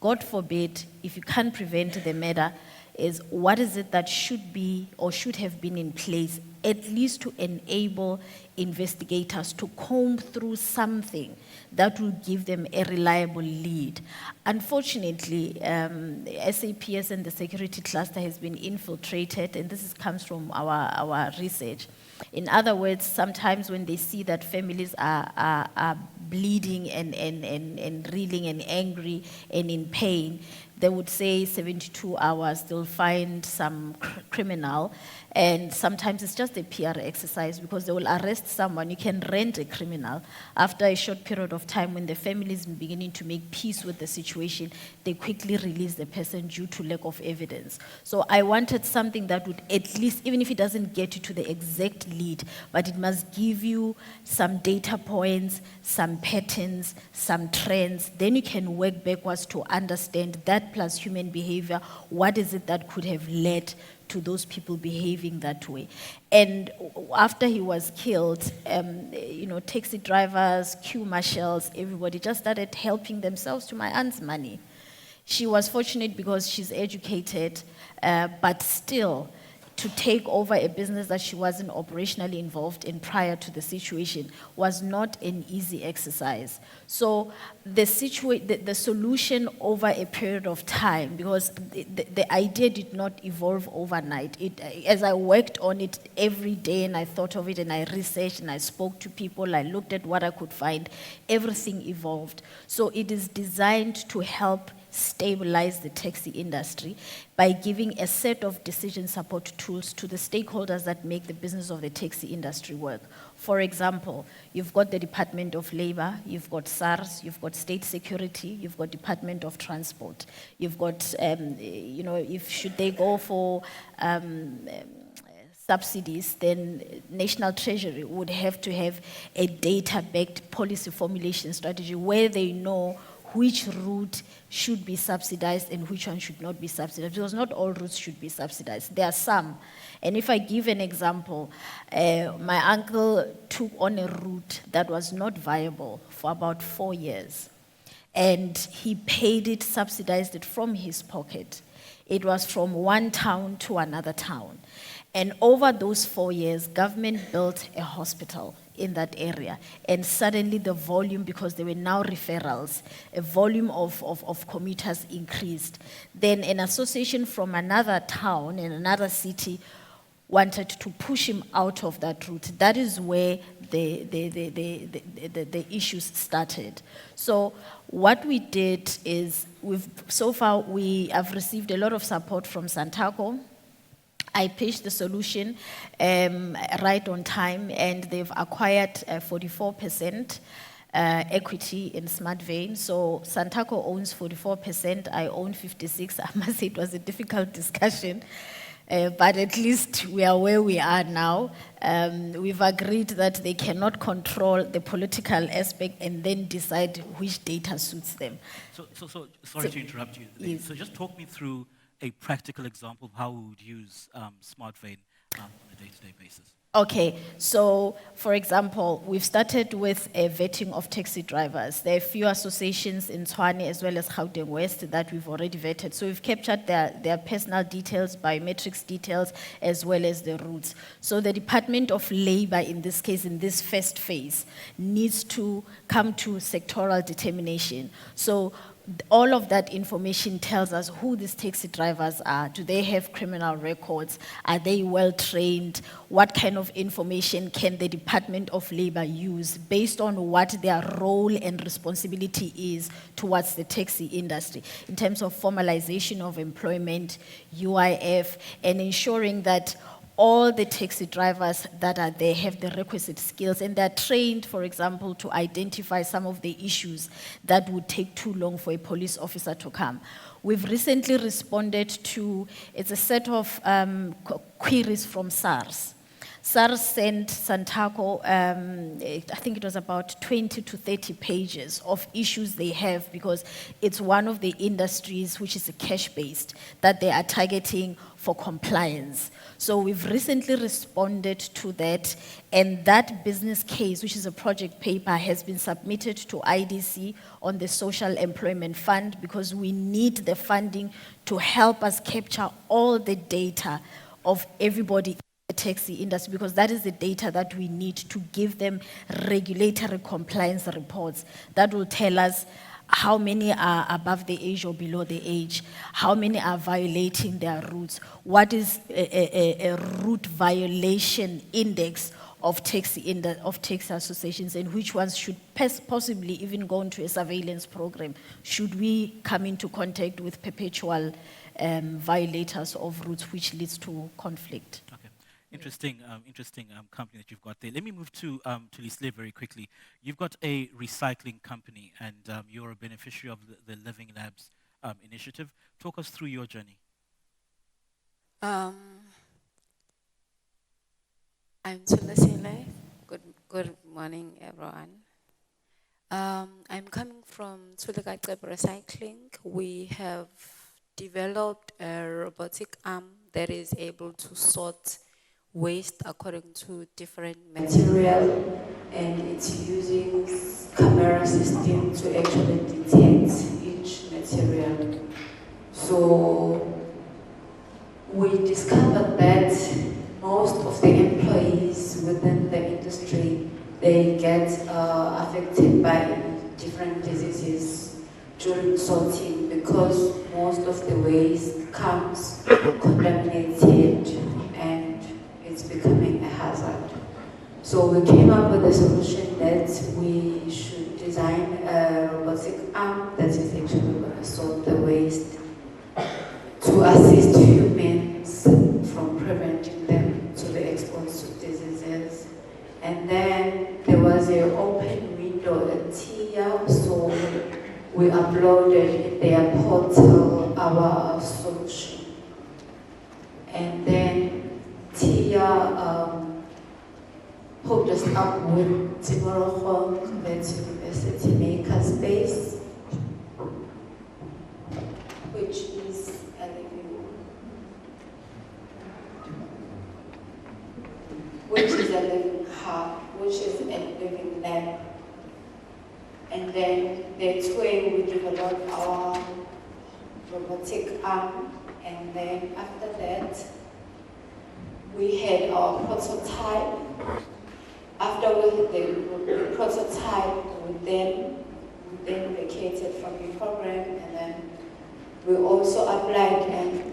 God forbid, if you can't prevent the murder, is what is it that should be or should have been in place, at least to enable investigators to comb through something that will give them a reliable lead. Unfortunately, SAPS and the security cluster has been infiltrated, and this comes from our research. In other words, sometimes when they see that families are bleeding and reeling and angry and in pain, they would say 72 hours, they'll find some criminal, and sometimes it's just a PR exercise because they will arrest someone. You can rent a criminal. After a short period of time, when the family is beginning to make peace with the situation, they quickly release the person due to lack of evidence. So I wanted something that would at least, even if it doesn't get you to the exact lead, but it must give you some data points, some patterns, some trends. Then you can work backwards to understand that plus human behavior, what is it that could have led to those people behaving that way. And after he was killed, taxi drivers, queue marshals, everybody just started helping themselves to my aunt's money. She was fortunate because she's educated, but still, to take over a business that she wasn't operationally involved in prior to the situation was not an easy exercise. So the solution over a period of time, because the idea did not evolve overnight. As I worked on it every day and I thought of it and I researched and I spoke to people, I looked at what I could find, everything evolved. So it is designed to help stabilize the taxi industry by giving a set of decision support tools to the stakeholders that make the business of the taxi industry work. For example, you've got the Department of Labor, you've got SARS, you've got State Security, you've got Department of Transport, you've got, if should they go for subsidies, then National Treasury would have to have a data-backed policy formulation strategy where they know which route should be subsidized and which one should not be subsidized, because not all routes should be subsidized. There are some. And if I give an example, my uncle took on a route that was not viable for about 4 years. And he paid it, subsidized it from his pocket. It was from one town to another town. And over those 4 years, government built a hospital in that area. And suddenly the volume, because there were now referrals, a volume of commuters increased. Then an association from another town in another city wanted to push him out of that route. That is where the issues started. So what we did is, so far we have received a lot of support from Santaco. I pitched the solution right on time, and they've acquired 44%. equity in Smart Vein. So Santaco owns 44%, I own 56%. I must say it was a difficult discussion, but at least we are where we are now. We've agreed that they cannot control the political aspect and then decide which data suits them. Sorry to interrupt you. Yes. So just talk me through a practical example of how we would use Smart Vein on a day-to-day basis. Okay, so for example, we've started with a vetting of taxi drivers. There are a few associations in Tshwane as well as Gauteng West that we've already vetted. So we've captured their personal details, biometrics details, as well as the routes. So the Department of Labor, in this case, in this first phase, needs to come to sectoral determination. So all of that information tells us who these taxi drivers are. Do they have criminal records? Are they well trained? What kind of information can the Department of Labor use based on what their role and responsibility is towards the taxi industry in terms of formalization of employment, UIF, and ensuring that all the taxi drivers that are there have the requisite skills and they're trained, for example, to identify some of the issues that would take too long for a police officer to come. We've recently responded to, it's a set of queries from SARS. SARS sent Santaco, I think it was about 20 to 30 pages of issues they have because it's one of the industries which is cash-based that they are targeting for compliance. So we've recently responded to that, and that business case, which is a project paper, has been submitted to IDC on the Social Employment Fund because we need the funding to help us capture all the data of everybody in the taxi industry because that is the data that we need to give them regulatory compliance reports that will tell us how many are above the age or below the age, how many are violating their routes, what is a route violation index of taxi associations, and which ones should possibly even go into a surveillance program should we come into contact with perpetual violators of routes, which leads to conflict. Okay. Interesting company that you've got there. Let me move to Lisle very quickly. You've got a recycling company, and you're a beneficiary of the Living Labs initiative. Talk us through your journey. I'm Lisle. Good morning, everyone. I'm coming from Tsulekai Recycling. We have developed a robotic arm that is able to sort waste according to different material, and it's using camera system to actually detect each material. So we discovered that most of the employees within the industry, they get affected by different diseases during sorting because most of the waste comes contaminated and it's becoming a hazard. So we came up with a solution that we should design a robotic arm that is actually going to sort the waste to assist humans from preventing them to be exposed to diseases. And then there was an open window at TIA, so we uploaded in their portal our solution. And then TIA hooked us up with Timoroho, that's University Makerspace, which is a living hub, which is a living lab. And then that's where we developed our robotic arm. And then after that, we had our prototype. After we had the prototype, we then vacated from the program, and then we also applied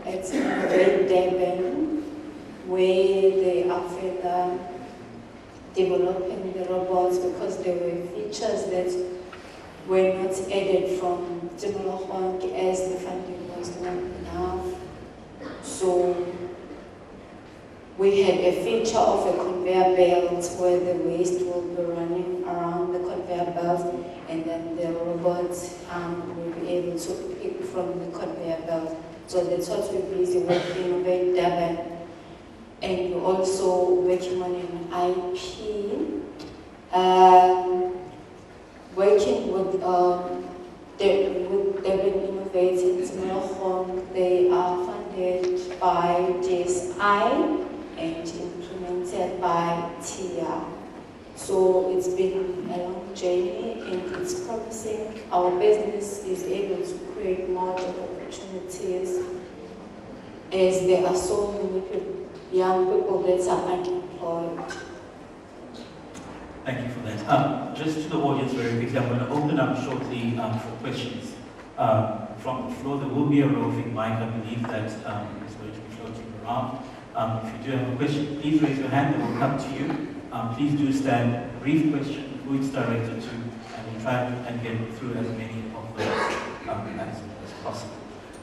at Great Durban, where they are further developing the robots because there were features that were not added from Timorohong as the funding was not enough. So we had a feature of a conveyor belt where the waste will be running around the conveyor belt, robots will be able to pick from the conveyor belt. So that's what we're busy with Innovate Durban. And we're also working on an IP, working with Durban Innovate in Smirhong. They are funded by DSI and implemented by TIA. So it's been a long journey and it's promising. Our business is able to create more job opportunities as there are so many young people that are unemployed. Thank you for that. Just to the audience very quickly, I'm going to open up shortly for questions from the floor. There will be a roving mic, I believe, that is going to be floating around. If you do have a question, please raise your hand and we'll come to you. Please do stand. Brief question, who it's directed to, and we'll try and get through as many of those as possible.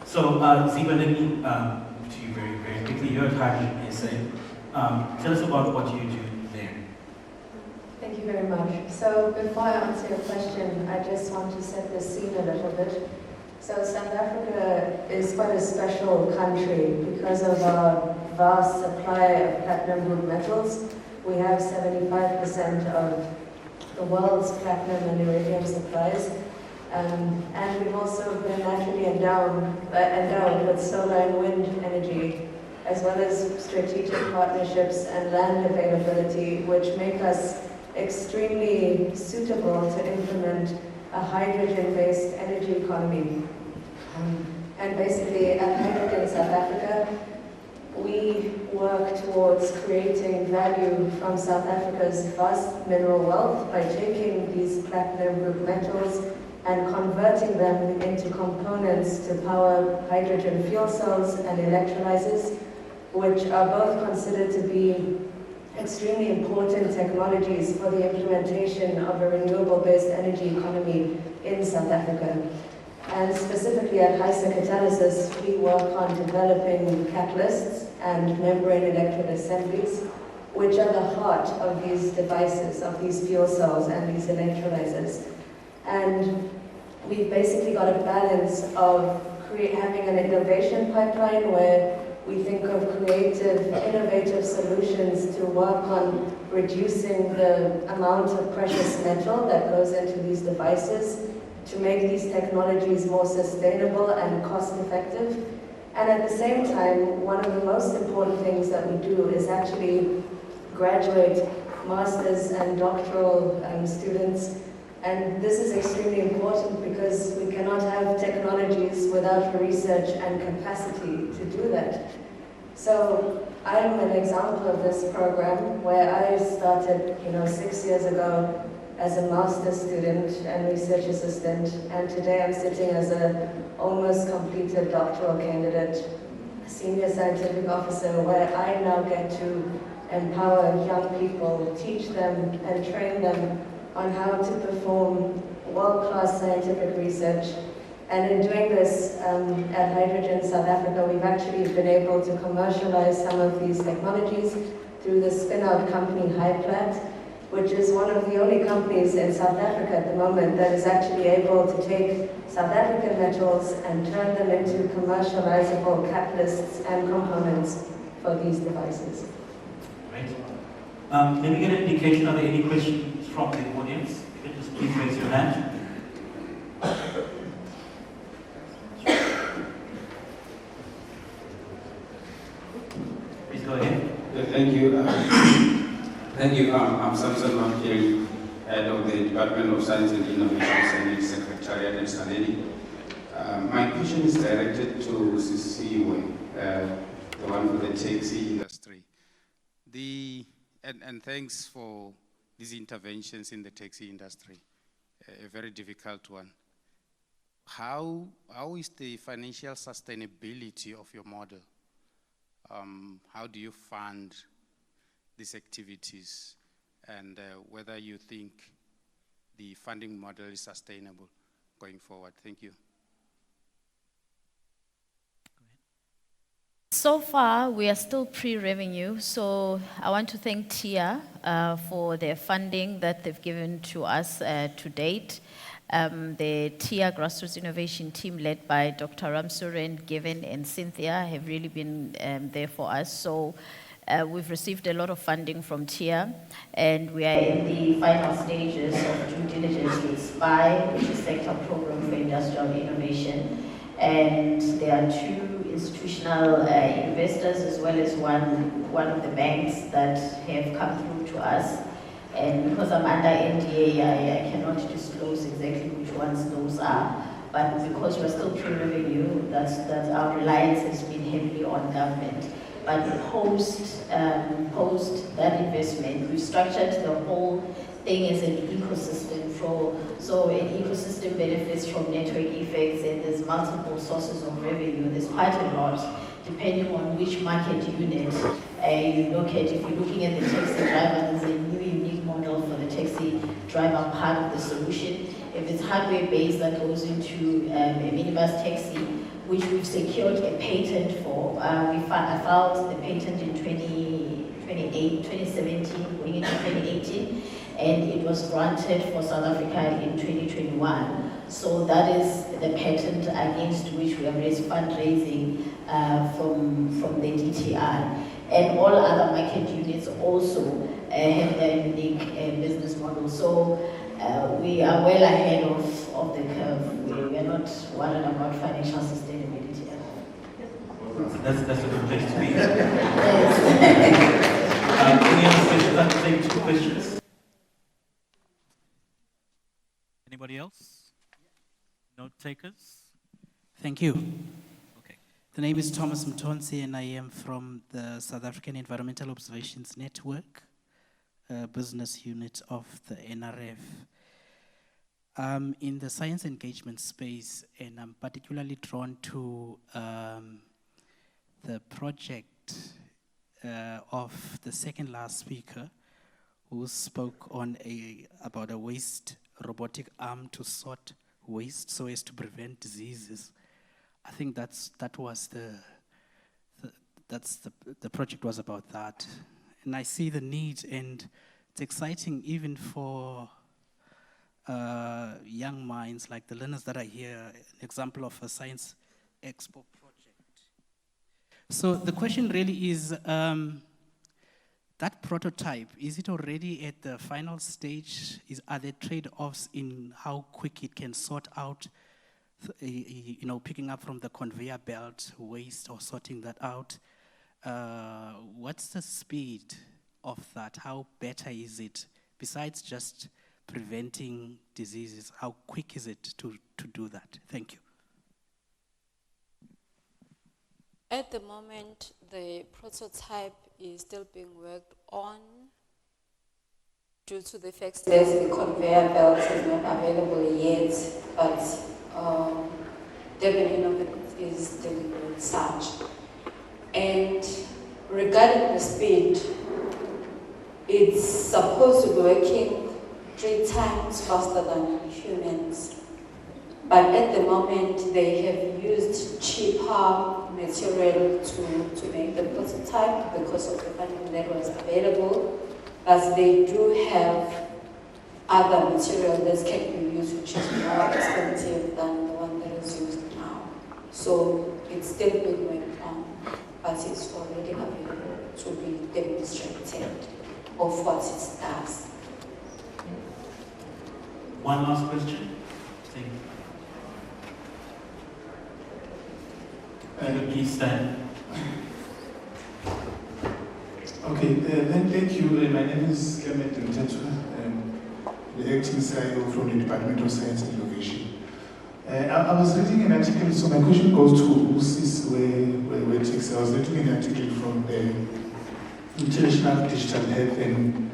So, Ziba, let me move to you very, very quickly. You're at Hydrogen SA. Tell us about what you do there. Thank you very much. So before I answer your question, I just want to set the scene a little bit. So South Africa is quite a special country because of our vast supply of platinum group metals. We have 75% of the world's platinum and iridium supplies. And we've also been naturally endowed with solar and wind energy, as well as strategic partnerships and land availability, which make us extremely suitable to implement a hydrogen-based energy economy. And basically, at Hydrogen South Africa, we work towards creating value from South Africa's vast mineral wealth by taking these platinum group metals and converting them into components to power hydrogen fuel cells and electrolyzers, which are both considered to be extremely important technologies for the implementation of a renewable-based energy economy in South Africa. And specifically at HYSA Catalysis, we work on developing catalysts and membrane electrode assemblies, which are the heart of these devices, of these fuel cells and these electrolyzers. And we've basically got a balance of having an innovation pipeline where we think of creative, innovative solutions to work on reducing the amount of precious metal that goes into these devices, to make these technologies more sustainable and cost-effective. And at the same time, one of the most important things that we do is actually graduate master's and doctoral students. And this is extremely important because we cannot have technologies without research and capacity to do that. So I'm an example of this program where I started 6 years ago as a master's student and research assistant, and today I'm sitting as a almost completed doctoral candidate, senior scientific officer, where I now get to empower young people, teach them and train them on how to perform world-class scientific research. And in doing this at Hydrogen South Africa, we've actually been able to commercialize some of these technologies through the spin-out company HyPlat, which is one of the only companies in South Africa at the moment that is actually able to take South African metals and turn them into commercializable catalysts and components for these devices. Great. Let me get an indication, are there any questions from the audience? You can just please raise your hand. Please go ahead. Thank you. Thank you. I'm Samson Mamkiri, head of the Department of Science and Innovation, Senate Secretariat in Sanedi. My question is directed to Sisiwe, the one for the taxi industry. And thanks for these interventions in the taxi industry, a very difficult one. How is the financial sustainability of your model? How do you fund these activities, and whether you think the funding model is sustainable going forward? Thank you. So far, we are still pre-revenue, so I want to thank TIA for their funding that they've given to us to date. The TIA Grassroots Innovation Team, led by Dr. Ramsuren, Given, and Cynthia, have really been there for us. So we've received a lot of funding from TIA, and we are in the final stages of due diligence with SPY, which is Sector Program for Industrial Innovation. And there are two institutional investors, as well as one of the banks that have come through to us. And because I'm under NDA, I cannot disclose exactly which ones those are. But because we're still pre-revenue, that's our reliance has been heavily on government. But post that investment, we've structured the whole thing as an ecosystem. So an ecosystem benefits from network effects, and there's multiple sources of revenue. There's quite a lot, depending on which market unit you look at. If you're looking at the taxi driver, there's a new unique model for the taxi driver part of the solution. If it's hardware-based, that goes into a minibus taxi, which we've secured a patent for. I filed the patent in 2017, going into 2018, and it was granted for South Africa in 2021. So that is the patent against which we have raised fundraising from the DTI. And all other market units also have their unique business model. So we are well ahead of the curve. We are not worried about financial sustainability at all. That's a good place to be. Any other questions? I can take 2 questions. Anybody else? Note takers? Thank you. Okay. The name is Thomas Mtonsi, and I am from the South African Environmental Observations Network, business unit of the NRF. In the science engagement space, and I'm particularly drawn to the project of the second last speaker, who spoke on about a robotic arm to sort waste so as to prevent diseases. I think the project was about that. And I see the need, and it's exciting even for young minds like the learners that are here, an example of a science expo project. So the question really is, that prototype, is it already at the final stage? Are there trade-offs in how quick it can sort out, picking up from the conveyor belt waste or sorting that out? What's the speed of that? How better is it? Besides just preventing diseases, how quick is it to do that? Thank you. At the moment, the prototype is still being worked on due to the fact that the conveyor belt is not available yet, but Durban Innovative is delivering such. And regarding the speed, it's supposed to be working 3 times faster than humans. But at the moment, they have used cheaper material to make the prototype because of the funding that was available. But they do have other material that can be used, which is more expensive than the one that is used now. So it's still being worked on, but it's already available to be demonstrated of what it does. One last question. Thank you. Please stand. Okay, thank you. My name is Clement Ntetwa. The acting CIO from the Department of Science and Innovation. I was reading an article, so my question goes to USIS, where it takes. I was reading an article from the International Digital Health and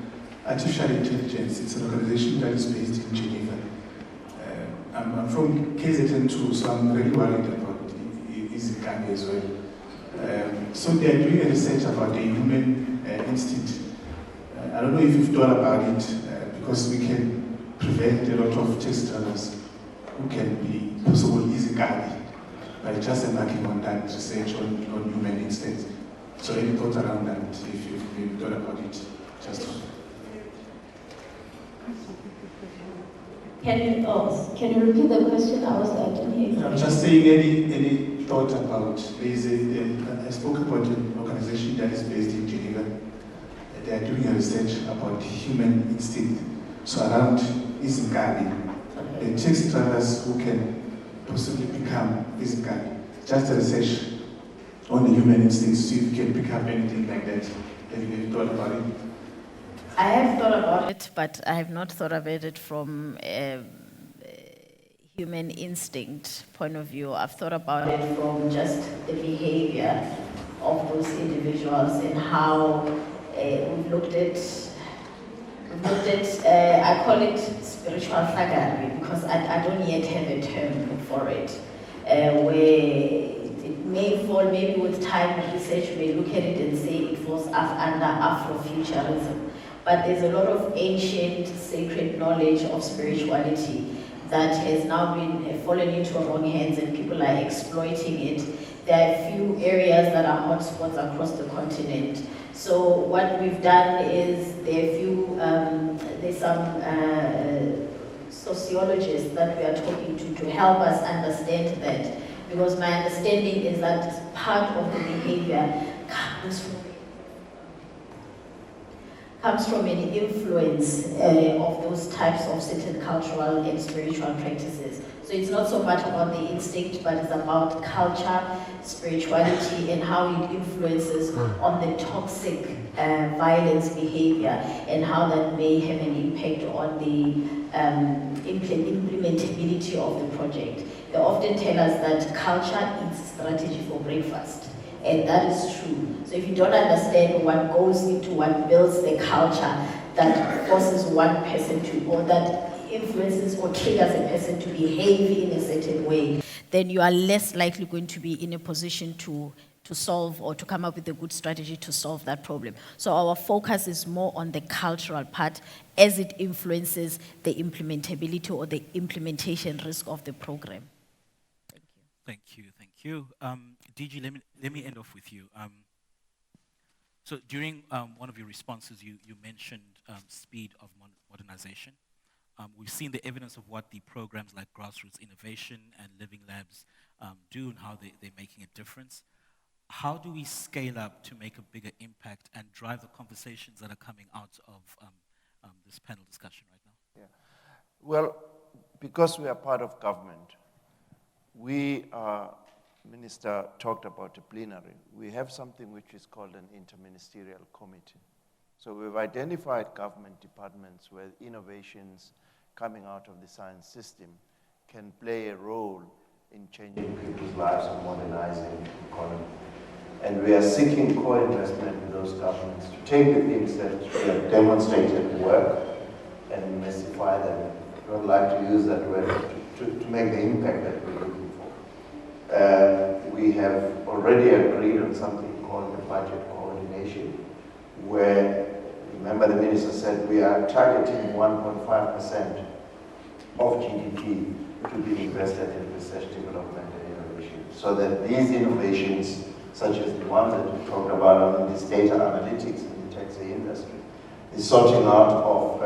Artificial Intelligence. It's an organization that is based in Geneva. I'm from KZN2, so I'm really worried about Izikani as well. So they are doing a research about the human instinct. I don't know if you've thought about it, because we can prevent a lot of test drivers who can be possible Izikani by just embarking on that research on human instinct. So any thoughts around that, if you've thought about it, just Can you repeat the question? I didn't hear you. I'm just saying, any thought about, I spoke about an organization that is based in Geneva. They are doing a research about human instinct. So around Izinkali, the taxi drivers who can possibly become Izinkali. Just a research on the human instincts, see if you can pick up anything like that. Have you thought about it? I have thought about it, but I have not thought about it from a human instinct point of view. I've thought about it from just the behavior of those individuals and how we've looked at, I call it spiritual flaggery because I don't yet have a term for it, where it may fall, maybe with time research, we may look at it and say it falls under Afrofuturism. But there's a lot of ancient sacred knowledge of spirituality that has now been fallen into wrong hands and people are exploiting it. There are a few areas that are hotspots across the continent. So what we've done is there's some sociologists that we are talking to help us understand that, because my understanding is that part of the behavior comes from an influence of those types of certain cultural and spiritual practices. So it's not so much about the instinct, but it's about culture, spirituality, and how it influences on the toxic violence behavior and how that may have an impact on the implementability of the project. They often tell us that culture eats strategy for breakfast. And that is true. So if you don't understand what goes into what builds the culture that forces one person to, or that influences or triggers a person to behave in a certain way, then you are less likely going to be in a position to solve or to come up with a good strategy to solve that problem. So our focus is more on the cultural part as it influences the implementability or the implementation risk of the program. Thank you. DG, let me end off with you. So during one of your responses, you mentioned speed of modernization. We've seen the evidence of what the programs like Grassroots Innovation and Living Labs do and how they're making a difference. How do we scale up to make a bigger impact and drive the conversations that are coming out of this panel discussion right now? Yeah. Well, because we are part of government, we are, Minister talked about a plenary. We have something which is called an interministerial committee. So we've identified government departments where innovations coming out of the science system can play a role in changing people's lives and modernizing the economy. And we are seeking co-investment with those governments to take the things that we have demonstrated work and massify them. I don't like to use that word, to make the impact that we're looking for. We have already agreed on something called the budget coordination, where, remember the minister said we are targeting 1.5% of GDP to be invested in research, development, and innovation. So that these innovations, such as the ones that we talked about on this data analytics in the taxi industry, the sorting out of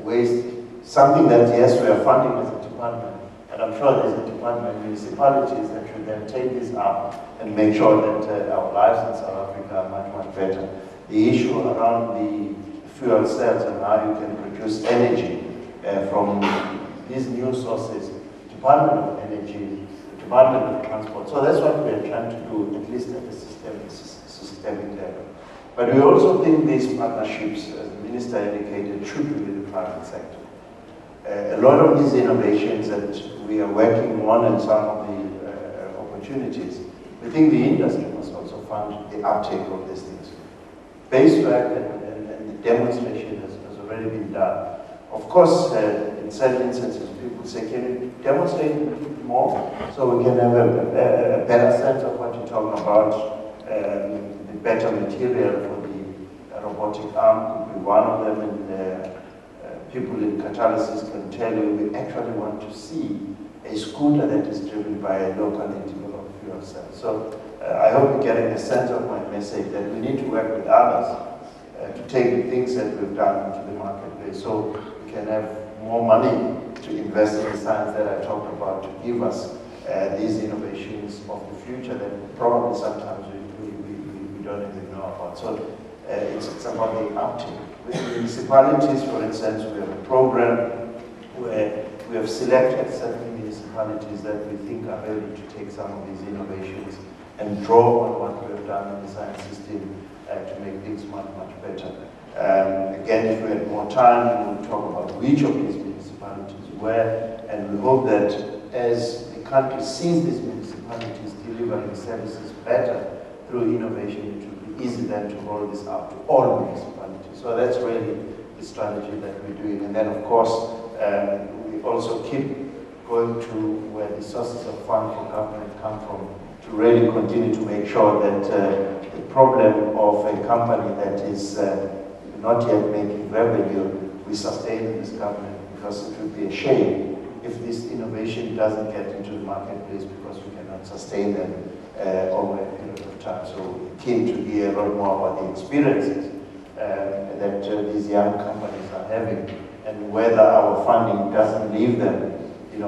waste, something that, yes, we are funding as a department, and I'm sure there's a department, municipalities that should then take this up and make sure that our lives in South Africa are much, much better. The issue around the fuel cells and how you can produce energy from these new sources, Department of Energy, Department of Transport. So that's what we are trying to do, at least at the systemic level. But we also think these partnerships, as the minister indicated, should be with the private sector. A lot of these innovations that we are working on and some of the opportunities, we think the industry must also fund the uptake of these things. Base work and the demonstration has already been done. Of course, in certain instances, people say, can you demonstrate more so we can have a better sense of what you're talking about? The better material for the robotic arm could be one of them, and people in catalysis can tell you we actually want to see a scooter that is driven by a locally developed fuel cell. So I hope you're getting a sense of my message that we need to work with others to take the things that we've done into the marketplace so we can have more money to invest in the science that I talked about to give us these innovations of the future that probably sometimes we don't even know about. So it's about the uptake. With municipalities, for instance, we have a program where we have selected certain municipalities that we think are ready to take some of these innovations and draw on what we have done in the science system to make things much, much better. Again, if we had more time, we would talk about which of these municipalities where, and we hope that as the country sees these municipalities delivering services better through innovation, it will be easy then to roll this out to all municipalities. So that's really the strategy that we're doing. And then, of course, we also keep going to where the sources of fund for government come from to really continue to make sure that the problem of a company that is not yet making revenue, we sustain in this government, because it would be a shame if this innovation doesn't get into the marketplace because we cannot sustain them over a period of time. So we're keen to hear a lot more about the experiences that these young companies are having, and whether our funding doesn't leave them, in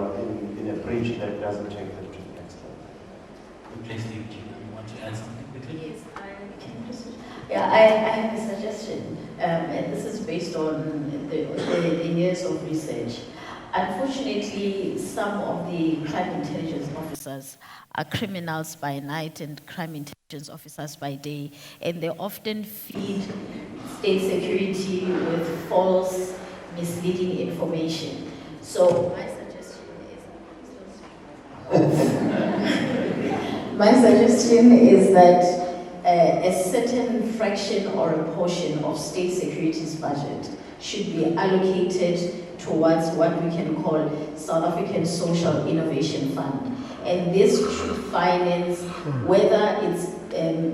a bridge that doesn't take them to the next level. Please, you want to add something quickly? Yes, I have a suggestion, and this is based on the years of research. Unfortunately, some of the crime intelligence officers are criminals by night and crime intelligence officers by day, and they often feed state security with false, misleading information. So my suggestion is that a certain fraction or a portion of state security's budget should be allocated towards what we can call South African Social Innovation Fund. And this should finance whether it's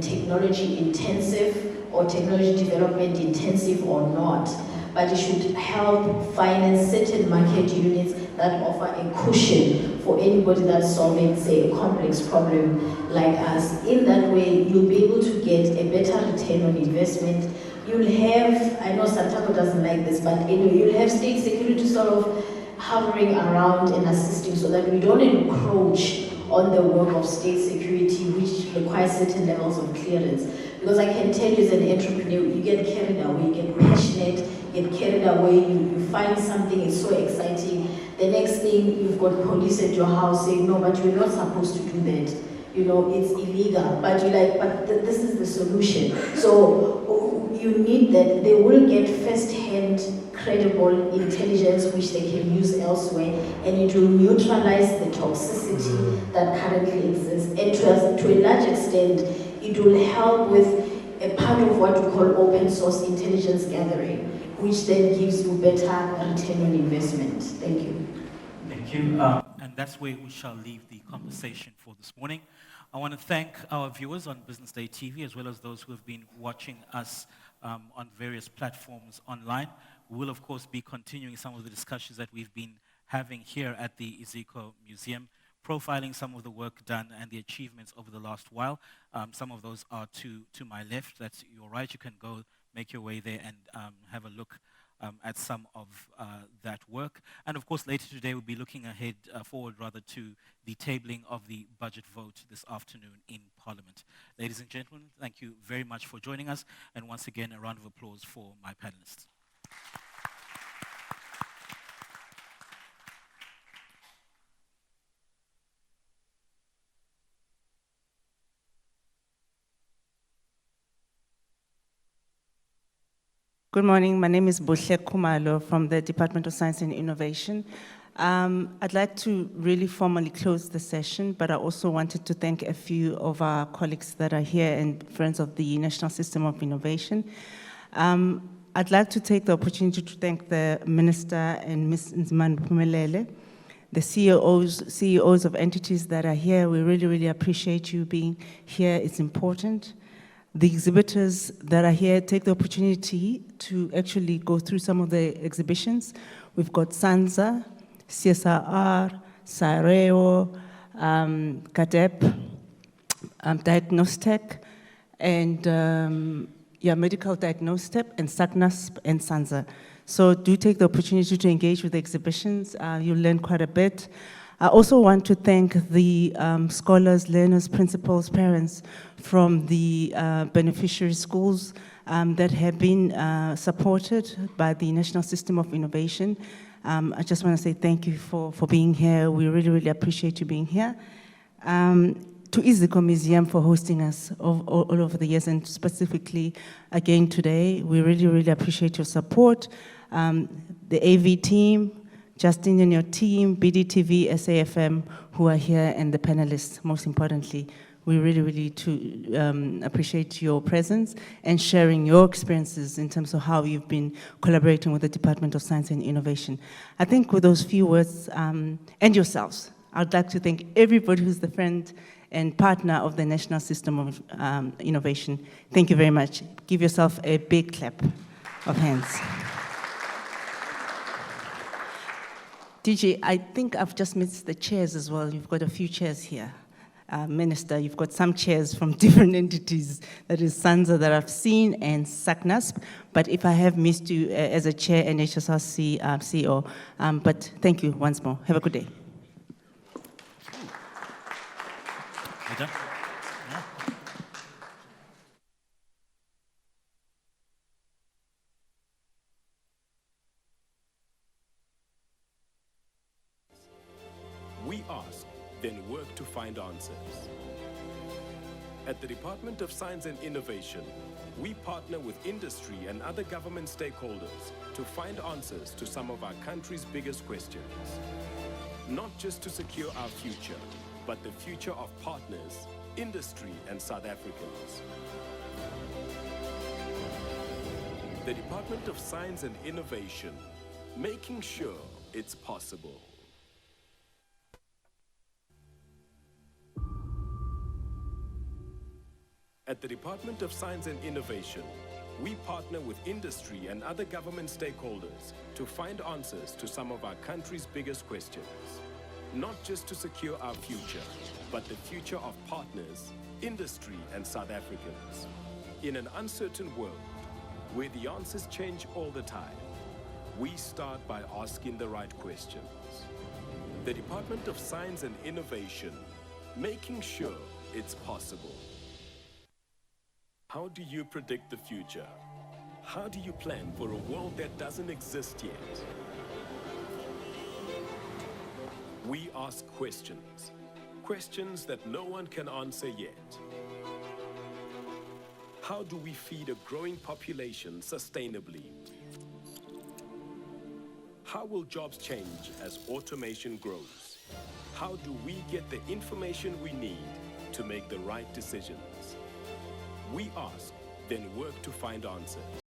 technology intensive or technology development intensive or not, but it should help finance certain market units that offer a cushion for anybody that's solving, say, a complex problem like us. In that way, you'll be able to get a better return on investment. You'll have, I know Santaco doesn't like this, but anyway, you'll have state security sort of hovering around and assisting so that we don't encroach on the work of state security, which requires certain levels of clearance. Because I can tell you as an entrepreneur, you get carried away, you get passionate, you get carried away, you find something, it's so exciting. The next thing, you've got police at your house saying, no, but you're not supposed to do that. It's illegal. But you're like, but this is the solution. So you need that. They will get first-hand credible intelligence which they can use elsewhere, and it will neutralize the toxicity that currently exists. And to a large extent, it will help with a part of what we call open source intelligence gathering, which then gives you better return on investment. Thank you. Thank you. And that's where we shall leave the conversation for this morning. I want to thank our viewers on Business Day TV, as well as those who have been watching us on various platforms online. We will, of course, be continuing some of the discussions that we've been having here at the Iziko Museum, profiling some of the work done and the achievements over the last while. Some of those are to my left. That's your right. You can go make your way there and have a look at some of that work. And of course, later today, we'll be looking forward to the tabling of the budget vote this afternoon in Parliament. Ladies and gentlemen, thank you very much for joining us. And once again, a round of applause for my panelists. Good morning. My name is Bohle Kumalo from the Department of Science and Innovation. I'd like to really formally close the session, but I also wanted to thank a few of our colleagues that are here and friends of the National System of Innovation. I'd like to take the opportunity to thank the Minister and Ms. Nzimande Phumelele, the CEOs of entities that are here. We really, really appreciate you being here. It's important. The exhibitors that are here take the opportunity to actually go through some of the exhibitions. We've got SANZA, CSRR, CIREO, CADEP, Diagnostec, and Medical Diagnostic, and SACNASP and SANZA. So do take the opportunity to engage with the exhibitions. You'll learn quite a bit. I also want to thank the scholars, learners, principals, parents from the beneficiary schools that have been supported by the National System of Innovation. I just want to say thank you for being here. We really, really appreciate you being here. To ISICO Museum for hosting us all over the years, and specifically again today. We really, really appreciate your support. The AV team, Justin and your team, BDTV, SAFM, who are here, and the panelists, most importantly. We really, really appreciate your presence and sharing your experiences in terms of how you've been collaborating with the Department of Science and Innovation. I think with those few words, and yourselves, I'd like to thank everybody who's the friend and partner of the National System of Innovation. Thank you very much. Give yourself a big clap of hands. DJ, I think I've just missed the chairs as well. You've got a few chairs here. Minister, you've got some chairs from different entities. That is SANZA that I've seen and SACNASP. But if I have missed you as a chair and HSRC CEO, but thank you once more. Have a good day. Yeah. We ask, then work to find answers. At the Department of Science and Innovation, we partner with industry and other government stakeholders to find answers to some of our country's biggest questions. Not just to secure our future, but the future of partners, industry, and South Africans. The Department of Science and Innovation, making sure it's possible. At the Department of Science and Innovation, we partner with industry and other government stakeholders to find answers to some of our country's biggest questions. Not just to secure our future, but the future of partners, industry, and South Africans. In an uncertain world, where the answers change all the time, we start by asking the right questions. The Department of Science and Innovation, making sure it's possible. How do you predict the future? How do you plan for a world that doesn't exist yet? We ask questions, questions that no one can answer yet. How do we feed a growing population sustainably? How will jobs change as automation grows? How do we get the information we need to make the right decisions? We ask, then work to find answers.